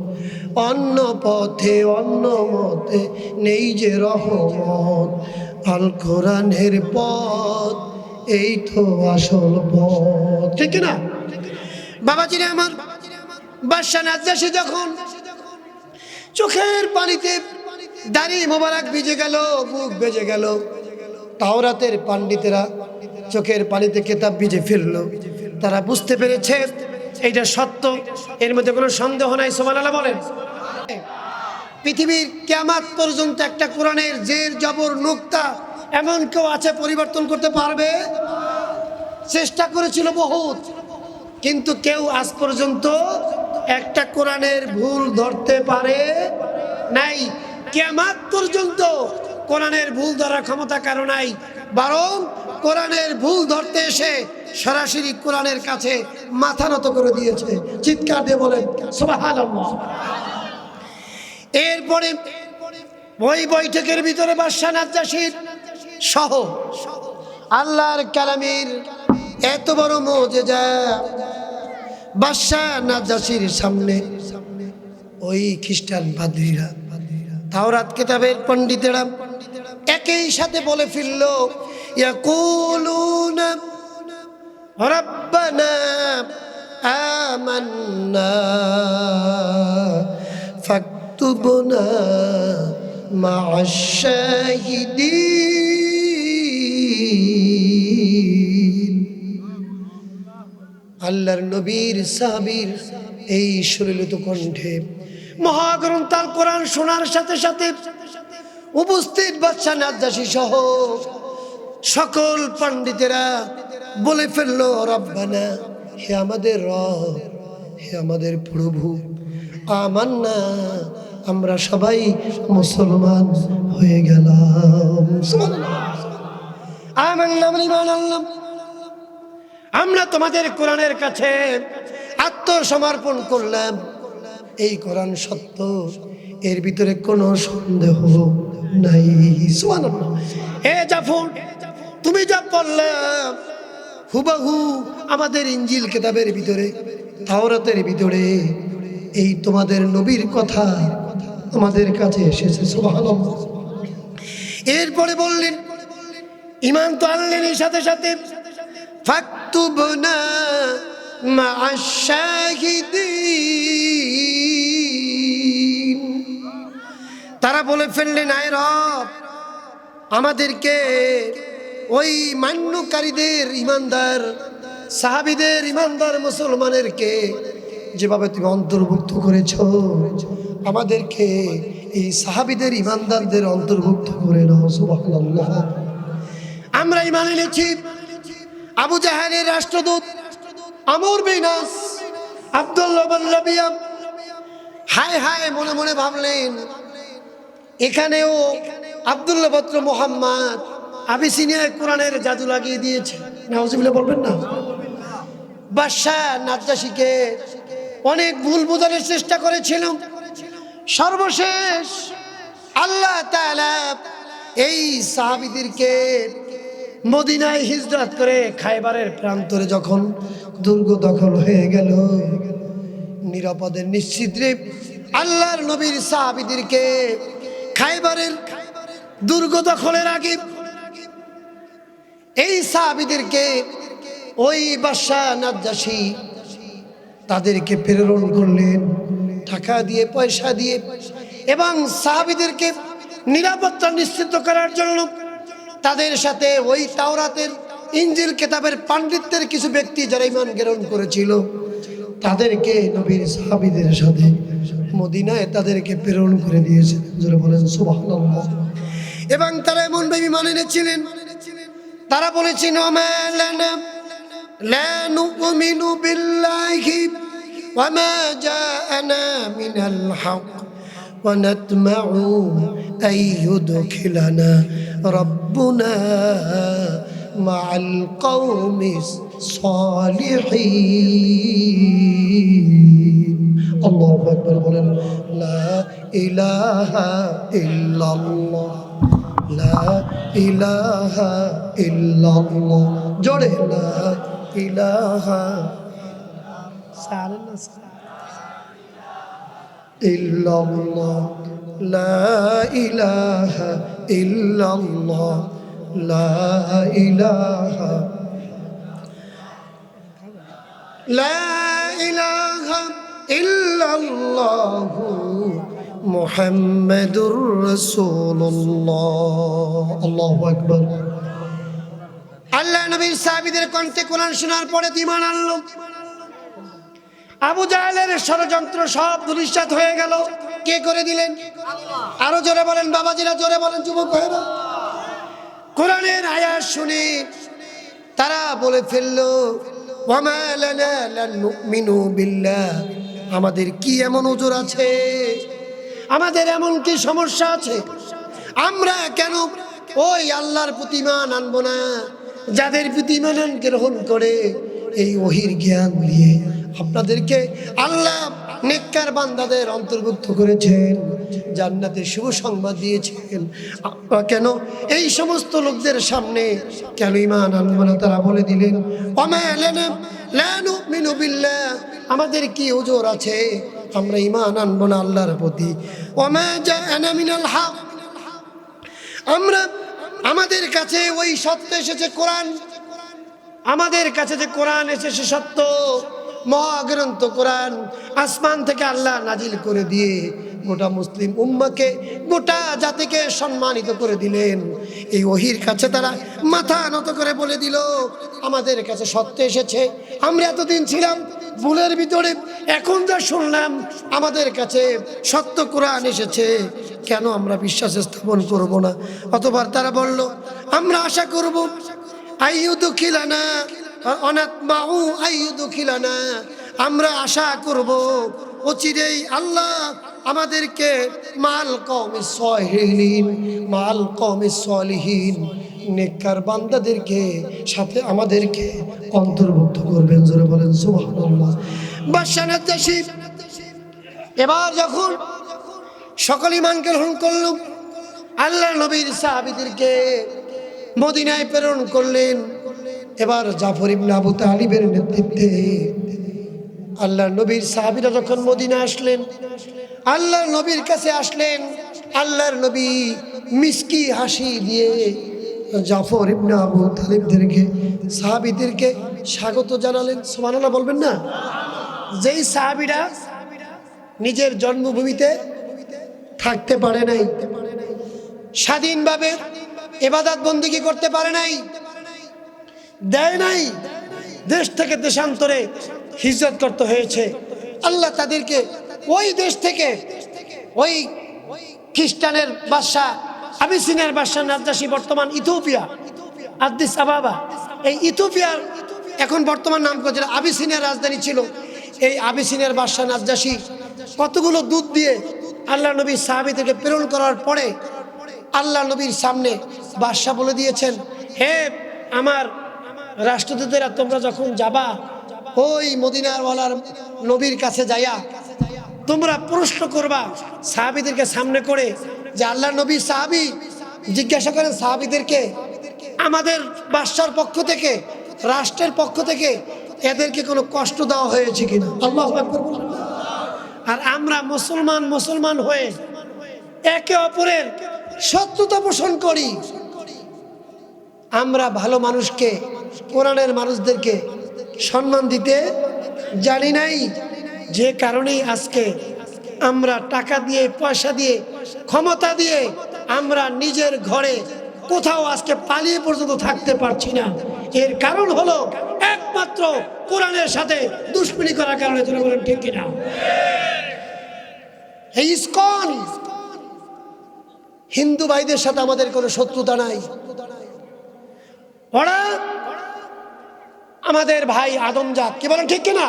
Speaker 1: অন্য পথে অন্য মতে নেই যে রহমত, আল কোরআনের পথ এই তো আসল পথ। ঠিক না বাবাজিরা আমার? বাদশাহ নাজ্জাশী যখন চোখের পানিতে দাড়ি মোবারক ভিজে গেল, বুক ভেজে গেল, তাওরাতের পণ্ডিতেরা চোখের পানিতে কিতাব ভিজে ফেললো। তারা বুঝতে পেরেছে এইটা সত্য, এর মধ্যে কোনো সন্দেহ নাই। সুবহানাল্লাহ বলেন। পৃথিবীর কিয়ামত পর্যন্ত একটা কোরআনের জের জবর নুক্তা এমন কেউ আছে পরিবর্তন করতে পারবে? চেষ্টা করেছিল বহুত, কিন্তু কেউ আজ পর্যন্ত একটা কোরআনের ভুল ধরতে পারে নাই। কিয়ামত পর্যন্ত কোরআনের ভুল ধরার ক্ষমতা কারো নাই, বরং কোরআনের ভুল ধরতে এসে সরাসরি কোরআনের কাছে মাথা নত করে দিয়েছে। চিৎকার দিয়ে বলেন সুবহানাল্লাহ। এরপরে ওই বৈঠকের ভিতরে বাদশাহ নাজ্জাশীর সহ আল্লাহর কালামের এত বড় মুজিজা বাদশাহ নাজ্জাশীর সামনে ওই খ্রিস্টান পাদ্রীরা, তাওরাত কিতাবের পণ্ডিতেরা একই সাথে বলে ফেলল, ইয়াকুলুনা রাব্বানা আমান্না ফাকতুবনা মা'আশ শাহিদিন। আল্লাহর নবীর সাহাবীর এই সুরলিত কণ্ঠে মহাগ্রন্থ আল কোরআন শোনার সাথে সাথে উপস্থিত বাদশাহ নাজ্জাশী সহ সকল পণ্ডিতেরা বলে ফেললো, রব্বানা, হে আমাদের রব, হে আমাদের প্রভু, আমান্না, আমরা সবাই মুসলমান হয়ে গেলাম। আমান্না মানে ঈমান আনলাম, আমরা তোমাদের কোরআনের কাছে আত্মসমর্পণ করলাম। এই কোরআন সত্য, এর ভিতরে কোনো সন্দেহ নাই। সুবহানাল্লাহ। হে জাফর, তুমি যা পড়লে হুবহু আমাদের ইনজিল কিতাবের ভিতরে, তাওরাতের ভিতরে এই তোমাদের নবীর কথা আমাদের কাছে এসেছে। সুবহানাল্লাহ। এরপরে বললেন, ঈমান তো আনলেন, এই সাথে সাথে ফাকতুবনা মা'আশ শাহিদিন। তারা বলে ফেললেন, আয় রব, আমাদেরকে ওই মান্যকারীদের, ইমানদার সাহাবীদের, ইমানদার মুসলমানেরকে যেভাবে তুমি অন্তর্ভুক্ত করেছ, আমাদেরকে এই সাহাবীদের, ইমানদারদের অন্তর্ভুক্ত করে নাও। সুবহানাল্লাহ। আমরা ঈমান এনেছি আবু জাহেলের রাষ্ট্রদূত আমর বিন আস, আব্দুল্লাহ বিন রাবিয়া হায় হায় মনে মনে ভাবলেন, এখানেও আব্দুল্লাহ পুত্র মুহাম্মদ আবিসিনিয়ায় কোরআনের জাদু লাগিয়ে দিয়েছে। নাউজুবিল্লাহ বলবেন না? বাদশাহ নাজ্জাশীকে অনেক ভুল বোঝানোর চেষ্টা করেছিল। সর্বশেষ আল্লাহ তাআলা এই সাহাবীদেরকে মদিনায় হিজরত করে খায়বারের প্রান্তরে যখন দুর্গ দখল হয়ে গেল, নিরাপদে নিশ্চিন্তে আল্লাহর নবীর সাহাবীদেরকে খায়বারের দুর্গ দখলের আগে এই সাহাবীদেরকে ওই বাদশাহ নাজ্জাশী তাদেরকে প্রেরণ করলেন টাকা দিয়ে, পয়সা দিয়ে, এবং সাহাবীদেরকে নিরাপত্তা নিশ্চিত করার জন্য তাদের সাথে ওই তাওরাতের, ইনজিল কিতাবের পাণ্ডিত্যের কিছু ব্যক্তি যারা ঈমান গ্রহণ করেছিল তাদেরকে নবীর সাহাবীদের সাথে মদিনায় তাদেরকে প্রেরণ করে দিয়েছে। যারা বলেন সুবহানাল্লাহ। এবং তারা এমন ভাবে ঈমান এনেছিলেন, তারা বলেছেন, ওমা লানা লা নুমিনু বিল্লাহি ওয়া মা জাআনা মিনাল হক ওয়া নাতমাউ আন ইউদখিলানা রাব্বুনা মা'আল কওমিস সালিহিন। আল্লাহু আকবার বলেন। লা ইলাহা ইল্লাল্লাহ, লা ইলাহা ইল্লাল্লাহ, জোরে লা ইলাহা ইল্লাল্লাহ, লা ইলাহা ইল্লাল্লাহ, লা ইলাহা, লা ইলাহা ইল্লাল্লাহ মুহাম্মাদুর রাসূলুল্লাহ। আল্লাহু আকবার। আল্লাহ নবীর সাহাবীদের কণ্ঠে কোরআন শোনার পরে ঈমান আনলো। আবু জাহেলের ষড়যন্ত্র সব ধূলিসাৎ হয়ে গেল। কে করে দিলেন? আরো জোরে বলেন বাবাজিরা, জোরে বলেন যুবক ভাইরা। কোরআনের আয়াত শুনে তারা বলে ফেললো, ওয়ামা লানা লা নুমিনু বিল্লাহ, আমাদের কি এমন ওজর আছে, আমাদের এমন কি সমস্যা আছে, আমরা কেন ওই আল্লাহর প্রতি ঈমান আনবো না যাদের প্রতি ঈমান গ্রহণ করে এই ওহীর জ্ঞান দিয়ে আপনাদেরকে আল্লাহ নেককার বান্দাদের অন্তর্ভুক্ত করেছেন, জান্নাতের শুভ সংবাদ দিয়েছেন, আপনারা কেন এই সমস্ত লোকদের সামনে কেন ঈমান আনবো না? তারা বলে দিলেন, ওমা লানা লা নুমিনু বিল্লাহ, আমাদের কি ওজর আছে, আমরা ঈমান আনবো না আল্লাহর প্রতি। ওমা জাআনা মিনাল হক, আমাদের কাছে ওই সত্য এসেছে কোরআন, আমাদের কাছে যে কোরআন এসেছে সত্য, মহাগ্রন্থ কোরআন আসমান থেকে আল্লাহ নাজিল করে দিয়ে গোটা মুসলিম উম্মাকে, গোটা জাতিকে সম্মানিত করে দিলেন। এই ওহীর কাছে তারা মাথা নত করে বলে দিল, আমাদের কাছে সত্য এসেছে, আমরা এতদিন ছিলাম ভুলের ভিতরে, এখন যা শুনলাম আমাদের কাছে সত্য কোরআন এসেছে, কেন আমরা বিশ্বাস স্থাপন করব না? অতবার তারা বলল, আমরা আশা করব আইয়ুদখিলানা অনাতমাউ আইয়ুদখিলানা, আমরা আশা করব অচিরেই আল্লাহ আমাদেরকে মাল কওমিস সলিহিন, মাল কওমিস সলিহিন, নেককার বান্দাদেরকে সাথে আমাদেরকে অন্তর্ভুক্ত করবেন। জোরে বলেন সুবহানাল্লাহ। বাদশা নাজ্জাশী এবার যখন সকল ঈমান গ্রহণ করল, আল্লাহ নবীর সাহাবীদেরকে মদিনায় প্রেরণ করলেন। এবার জাফর ইবনে আবু তালিবের নেতৃত্বে আল্লাহ নবীর সাহাবীরা যখন মদিনা আসলেন, আল্লাহর নবীর কাছে আসলেন, আল্লাহর নবী মিষ্টি হাসি দিয়ে জাফর ইবনে আবু তালিবদেরকে, সাহাবীদেরকে স্বাগত জানালেন। সুবহানাল্লাহ বলবেন না? যেই সাহাবীরা নিজের জন্মভূমিতে থাকতে পারে নাই, স্বাধীনভাবে ইবাদত বন্দেগী করতে পারে নাই, দেয় নাই, দেশ থেকে দেশান্তরে হিজরত করতে হয়েছে, আল্লাহ তাদেরকে ওই দেশ থেকে ওই খ্রিস্টানের বাদশা, আবিসিনিয়ার বাদশা নাজ্জাশী, বর্তমান ইথিওপিয়া আদিস আবাবা, এই ইথিওপিয়ার এখন বর্তমান নাম করে আবিসিনিয়ার রাজধানী ছিল, এই আবিসিনিয়ার বাদশা নাজ্জাশী কতগুলো দুধ দিয়ে আল্লাহ নবীর সাহাবীদেরকে প্রেরণ করার পরে আল্লাহ নবীর সামনে বাদশা বলে দিয়েছেন, হে আমার রাষ্ট্রদূতেরা, তোমরা যখন যাবা ওই মদিনাওয়ালার নবীর কাছে যাইয়া তোমরা প্রশ্ন করবা সাহাবীদেরকে সামনে করে যে আল্লাহ নবী সাহাবী জিজ্ঞাসা করেন সাহাবীদেরকে, আমাদের বাদশার পক্ষ থেকে, রাষ্ট্রের পক্ষ থেকে এদেরকে কোনো কষ্ট দেওয়া হয়েছে কিনা? আল্লাহু আকবার। আর আমরা মুসলমান হয়ে একে অপরের শত্রুতা পোষণ করি, আমরা ভালো মানুষকে, কোরআনের মানুষদেরকে সম্মান দিতে জানি নাই, যে কারণেই আজকে আমরা টাকা দিয়ে, পয়সা দিয়ে, ক্ষমতা দিয়ে আমরা নিজের ঘরে কোথাও আজকে পালিয়ে পর্যন্ত থাকতে পারছি না। এর কারণ হলো একমাত্র কোরআনের সাথে দুশ্মনী করার কারণে। তোরা বলেন ঠিক কিনা? এই ইসকন হিন্দু ভাইদের সাথে আমাদের কোনো শত্রুতা নাই, ওরা আমাদের ভাই আদমজাত। কি বলেন ঠিক কিনা?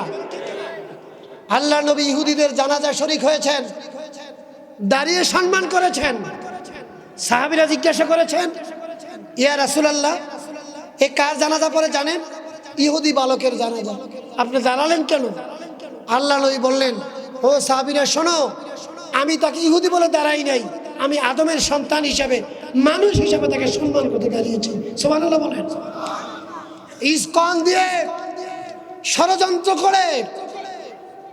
Speaker 1: আল্লাহ নবী ইহুদিদের জানাজা শরীক হয়েছেন, দাঁড়িয়ে সম্মান করেছেন। সাহাবীরা জিজ্ঞাসা করেছেন, ইয়া রাসূলুল্লাহ, এ কার জানাজা পড়ে জানেন? ইহুদি বালকের জানাজা, আপনি জানালেন কেন? আল্লাহ নবী বললেন, ও সাহাবীরা শোনো, আমি তাকে ইহুদি বলে দাঁড়াই নাই, আমি আদমের সন্তান হিসাবে, মানুষ হিসাবে তাকে সম্মান করতে দাঁড়িয়েছি। সুবহানাল্লাহ বলেন। ইসকন দিয়ে ষড়যন্ত্র করে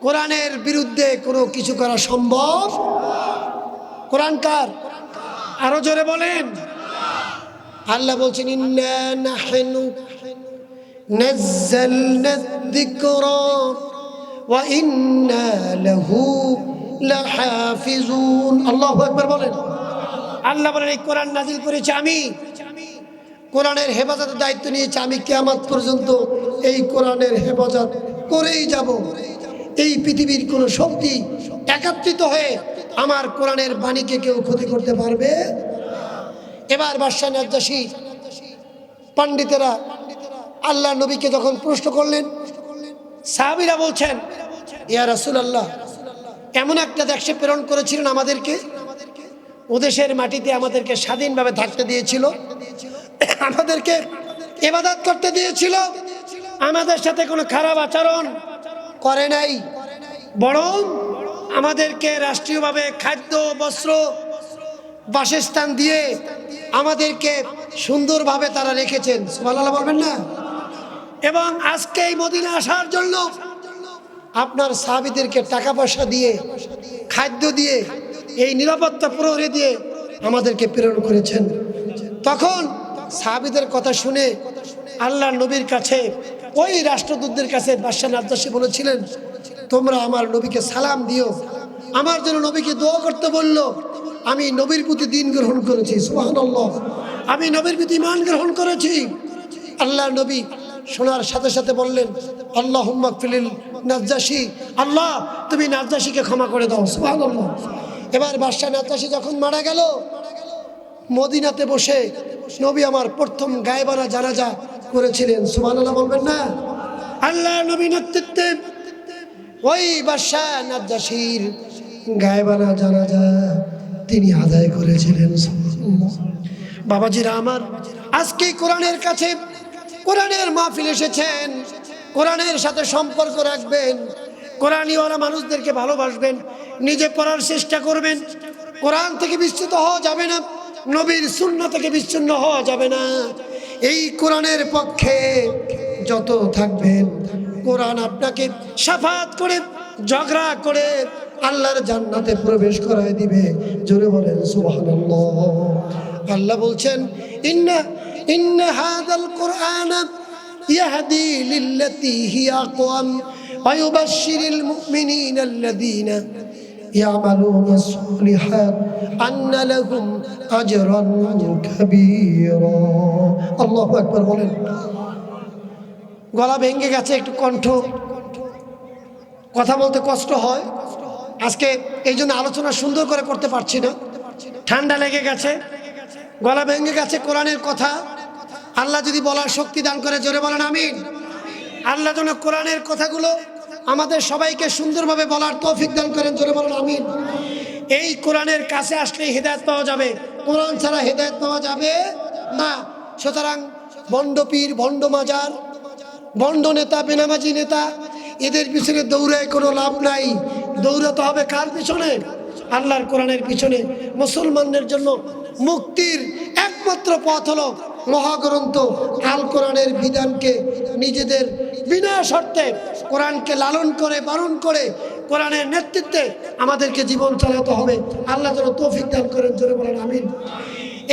Speaker 1: কোরআনের বিরুদ্ধে কোনো কিছু করা সম্ভব। কোরআন কার? আরো জোরে বলেন। আল্লাহ বলছেন ইন্না নাহনু নাযালনা যিকরা ওয়া ইন্না লাহু লাহাফিজুন। আল্লাহু আকবার বলেন। আল্লাহ বলেন এই কোরআন নাজিল করেছি আমি, কোরআনের হেফাজতের দায়িত্ব নিয়েছি আমি, কিয়ামত পর্যন্ত এই কোরআনের হেফাজত করেই যাব। এই পৃথিবীর কোন শক্তি একত্রিত হয়ে আমার কোরআনের বাণীকে কেউ ক্ষতি করতে পারবে। এবার বাদশাহ নাজ্জাশী পণ্ডিতেরা আল্লাহ নবীকে যখন প্রশ্ন করলেন, সাহাবীরা বলছেন ইয়া রাসূলুল্লাহ, এমন একটা দেশে প্রেরণ করেছিলেন আমাদেরকে, ওদেশের মাটিতে আমাদেরকে স্বাধীনভাবে থাকতে দিয়েছিল, আমাদেরকে ইবাদত করতে দিয়েছিল, আমাদের সাথে কোনো খারাপ আচরণ করে নাই, বরং আমাদেরকে রাষ্ট্রীয়ভাবে খাদ্য, বস্ত্র, বাসস্থান দিয়ে আমাদেরকে সুন্দরভাবে তারা রেখেছেন। সুবহানাল্লাহ বলবেন না? এবং আজকে এই মদিনা আসার জন্য আপনার সাহাবীদেরকে টাকা পয়সা দিয়ে, খাদ্য দিয়ে, এই নিরাপত্তা প্রহরী দিয়ে আমাদেরকে প্রেরণ করেছেন। তখন সাহাবীদের কথা শুনে আল্লাহ নবীর কাছে, ওই রাষ্ট্রদূতদের কাছে বাদশাহ নাজ্জাশী বলেছিলেন, তোমরা আমার নবীকে সালাম দিও, আমার জন্য নবীকে দোয়া করতে বলল। আমি নবীর প্রতি দ্বীন গ্রহণ করেছি। সুবহানাল্লাহ, আমি নবীর প্রতি ঈমান গ্রহণ করেছি। আল্লাহ নবী শোনার সাথে সাথে বললেন আল্লাহুম্মা গফির নাজ্জাশী, আল্লাহ তুমি নাজ্জাশীকে ক্ষমা করে দাও। সুবহানাল্লাহ। এবার বাদশাহ নাজ্জাশী যখন মারা গেল, মদিনাতে বসে নবী আমার প্রথম গায়বানা জানাজা করেছিলেন। সুবহানাল্লাহ বলবেন না? আল্লাহ নবী নেতৃত্বে ওই বাদশাহ নাজ্জাশীর গায়বানা জানাজা তিনি আদায় করেছিলেন। বাবাজিরা আমার, আজকে কোরআনের কাছে, কোরআনের মাহফিল এসেছেন, কোরআনের সাথে সম্পর্ক রাখবেন, কোরআনীওয়ালা মানুষদেরকে ভালোবাসবেন, নিজে পড়ার চেষ্টা করবেন। কোরআন থেকে বিচ্যুত হওয়া যাবে না, নবীর সুন্নাহ থেকে বিচ্ছিন্ন হওয়া যাবে না। এই কোরআনের পক্ষে যত থাকবেন, কোরআন আপনাকে শাফাত করে, ঝগড়া করে আল্লাহর জান্নাতে প্রবেশ করায় দিবে। জোরে বলেন সুবহানাল্লাহ। আল্লাহ বলছেন ইন্না হাযাল কুরআন ইয়াহদি লিল্লাতী হিয়া আকওয়াম ওয়া ইউবাশশিরুল মুমিনিনা আল্লাযীনা ইয়ামালুনাস সালিহাত আন্না লাহুম আজরান কাবীরা। আল্লাহু আকবার বলেন। গলা ভেঙে গেছে, একটু কণ্ঠ, কথা বলতে কষ্ট হয় আজকে, এই জন্য আলোচনা সুন্দর করে করতে পারছি না। ঠান্ডা লেগে গেছে, গলা ভেঙে গেছে। কোরআনের কথা আল্লাহ যদি বলার শক্তি দান করে, জোরে বলেন আমিন। আল্লাহ যেন কোরআনের কথাগুলো আমাদের সবাইকে সুন্দরভাবে বলার তৌফিক দান করেন, জোরে বলেন আমিন। এই কোরআনের কাছে আসলেই হেদায়েত পাওয়া যাবে, কোরআন ছাড়া হেদায়েত পাওয়া যাবে না। সুতরাং ভণ্ড পীর, ভণ্ড মাজার, ভণ্ড নেতা, বেনামাজি নেতা, এদের পিছনে দৌড়ায় কোনো লাভ নাই। দৌড়াতে হবে কার পিছনে? আল্লাহর কোরআনের পিছনে। মুসলমানদের জন্য মুক্তির একমাত্র পথ হলো মহাগ্রন্থ আল কোরআনের বিধানকে নিজেদের বিনা শর্তে কোরআনকে লালন করে, বারণ করে, কোরআনের নেতৃত্বে আমাদেরকে জীবন চালাতে হবে। আল্লাহ যেন তৌফিক দান করেন, জোরে বলেন আমিন।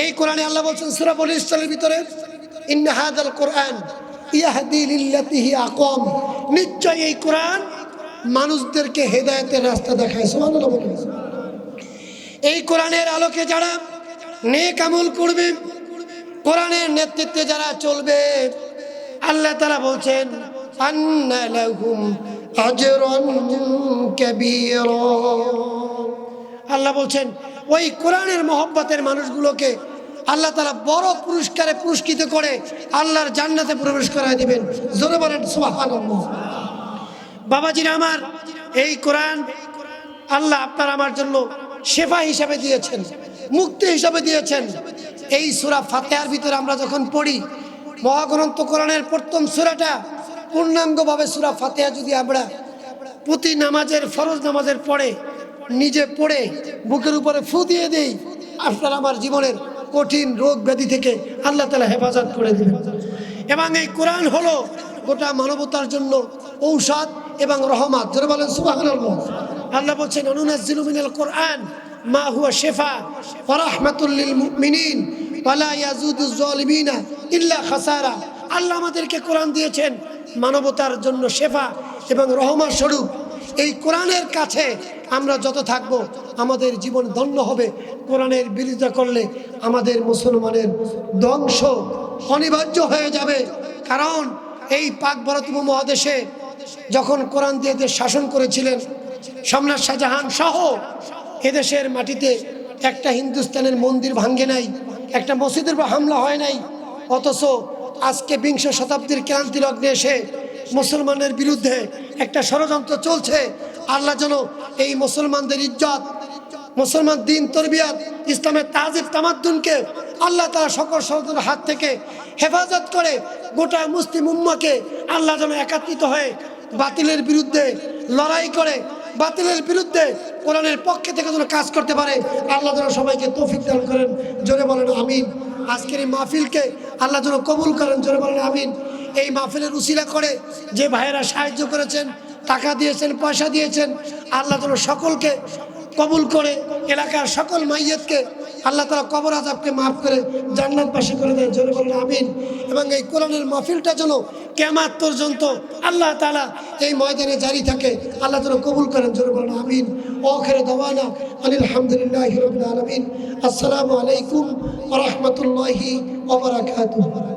Speaker 1: এই কোরআনে আল্লাহ বলছেন সূরা বনী ইসরাঈলের ভিতরে, ইন্না হাযাল কুরআন ইয়াহদি লিল্লাতী হিয়া আকওয়াম, নিশ্চয় এই কোরআন মানুষদেরকে হেদায়েতের রাস্তা দেখায়। সুবহানাল্লাহ বলেন। এই কোরআনের আলোকে যারা নেক আমল করবে, কোরআনের নেতৃত্বে যারা চলবে, আল্লাহ তাআলা বলছেন আন্না লাহুম আজরান কাবীরা। আল্লাহ বলছেন ওই কোরআনের মহব্বতের মানুষগুলোকে আল্লাহ তাআলা বড় পুরস্কারে পুরস্কৃত করে আল্লাহর জান্নাতে প্রবেশ করায় দিবেন। জোরে বলেন সুবহানাল্লাহ। বাবাজিরা আমার, এই কোরআন আল্লাহ আপনার আমার জন্য শেফা হিসাবে দিয়েছেন, মুক্তি হিসাবে দিয়েছেন। এই সূরা ফাতিহার ভিতরে আমরা যখন পড়ি, মহাগ্রন্থ কোরআনের প্রথম সূরাটা পূর্ণাঙ্গভাবে সূরা ফাতিহা যদি আমরা প্রতি নামাজের ফরজ নামাজের পরে নিজে পড়ে বুকের উপরে ফু দিয়ে দেই, আপনার আমার জীবনের কঠিন রোগ ব্যাধি থেকে আল্লাহ তাআলা হেফাজত করে দিবেন। এবং এই কোরআন হলো গোটা মানবতার জন্য ঔষধ এবং রহমত। যারা বলেন সুবহানাল্লাহ। আল্লাহ বলছেন অনুনাজ্জিলু মিনাল কোরআন মা হুয়া শিফা ওয়া রাহমাতুল লিল মুমিনিন ওয়া লা ইয়াজুদুজ জালিমিনা ইল্লা খাসারা। আল্লাহ আমাদেরকে কোরআন দিয়েছেন মানবতার জন্য শেফা এবং রহমত স্বরূপ। এই কোরআনের কাছে আমরা যত থাকব আমাদের জীবন ধন্য হবে। কোরআনের বিরোধিতা করলে আমাদের মুসলমানের ধ্বংস অনিবার্য হয়ে যাবে। কারণ এই পাক ভারত উপমহাদেশে যখন কোরআন দিয়ে দেশ শাসন করেছিলেন সম্রাট শাহজাহান সহ, এদেশের মাটিতে একটা হিন্দুস্তানের মন্দির ভাঙ্গে নাই, একটা মসজিদের উপর হামলা হয় নাই। অথচ আজকে বিংশ শতাব্দীর ক্রান্তি লগ্নে এসে মুসলমানের বিরুদ্ধে একটা ষড়যন্ত্র চলছে। আল্লাহ যেন এই মুসলমানদের ইজ্জত, মুসলমান দিন তরবিয়ত, ইসলামের তাজিব তামাদ্দুনকে আল্লাহ তাআলা সকল ষড়যন্ত্রের হাত থেকে হেফাজত করে গোটা মুসলিম উম্মাহকে আল্লাহ যেন একত্রিত হয়ে বাতিলের বিরুদ্ধে লড়াই করে, বাতিলের বিরুদ্ধে কোরআনের পক্ষে থেকে যেন কাজ করতে পারে। আল্লাহ যেন সবাইকে তৌফিক দান করেন। জোরে বলেন আমিন। আজকের এই মাহফিলকে আল্লাহ যেন কবুল করেন। জোরে বলেন আমিন। এই মাহফিলের উসিলা করে যে ভাইয়েরা সাহায্য করেছেন, টাকা দিয়েছেন, পয়সা দিয়েছেন, আল্লাহ যেন সকলকে কবুল করে, এলাকার সকল মাইয়্যতকে আল্লাহ তাআলা কবর আযাবকে মাফ করে জান্নাতবাসী করে দেন। জোরে বলেন আমিন। এবং এই কোরআনের মাহফিলটা যেন কিয়ামত পর্যন্ত আল্লাহ তাআলা এই ময়দানে জারি থাকে, আল্লাহ যেন কবুল করেন। জোরে বলেন আমিন। আখির দাওয়ানা আলহামদুলিল্লাহি রাব্বিল আলামিন। আসসালামু আলাইকুম ওয়া রাহমাতুল্লাহি ওয়া বারাকাতুহু।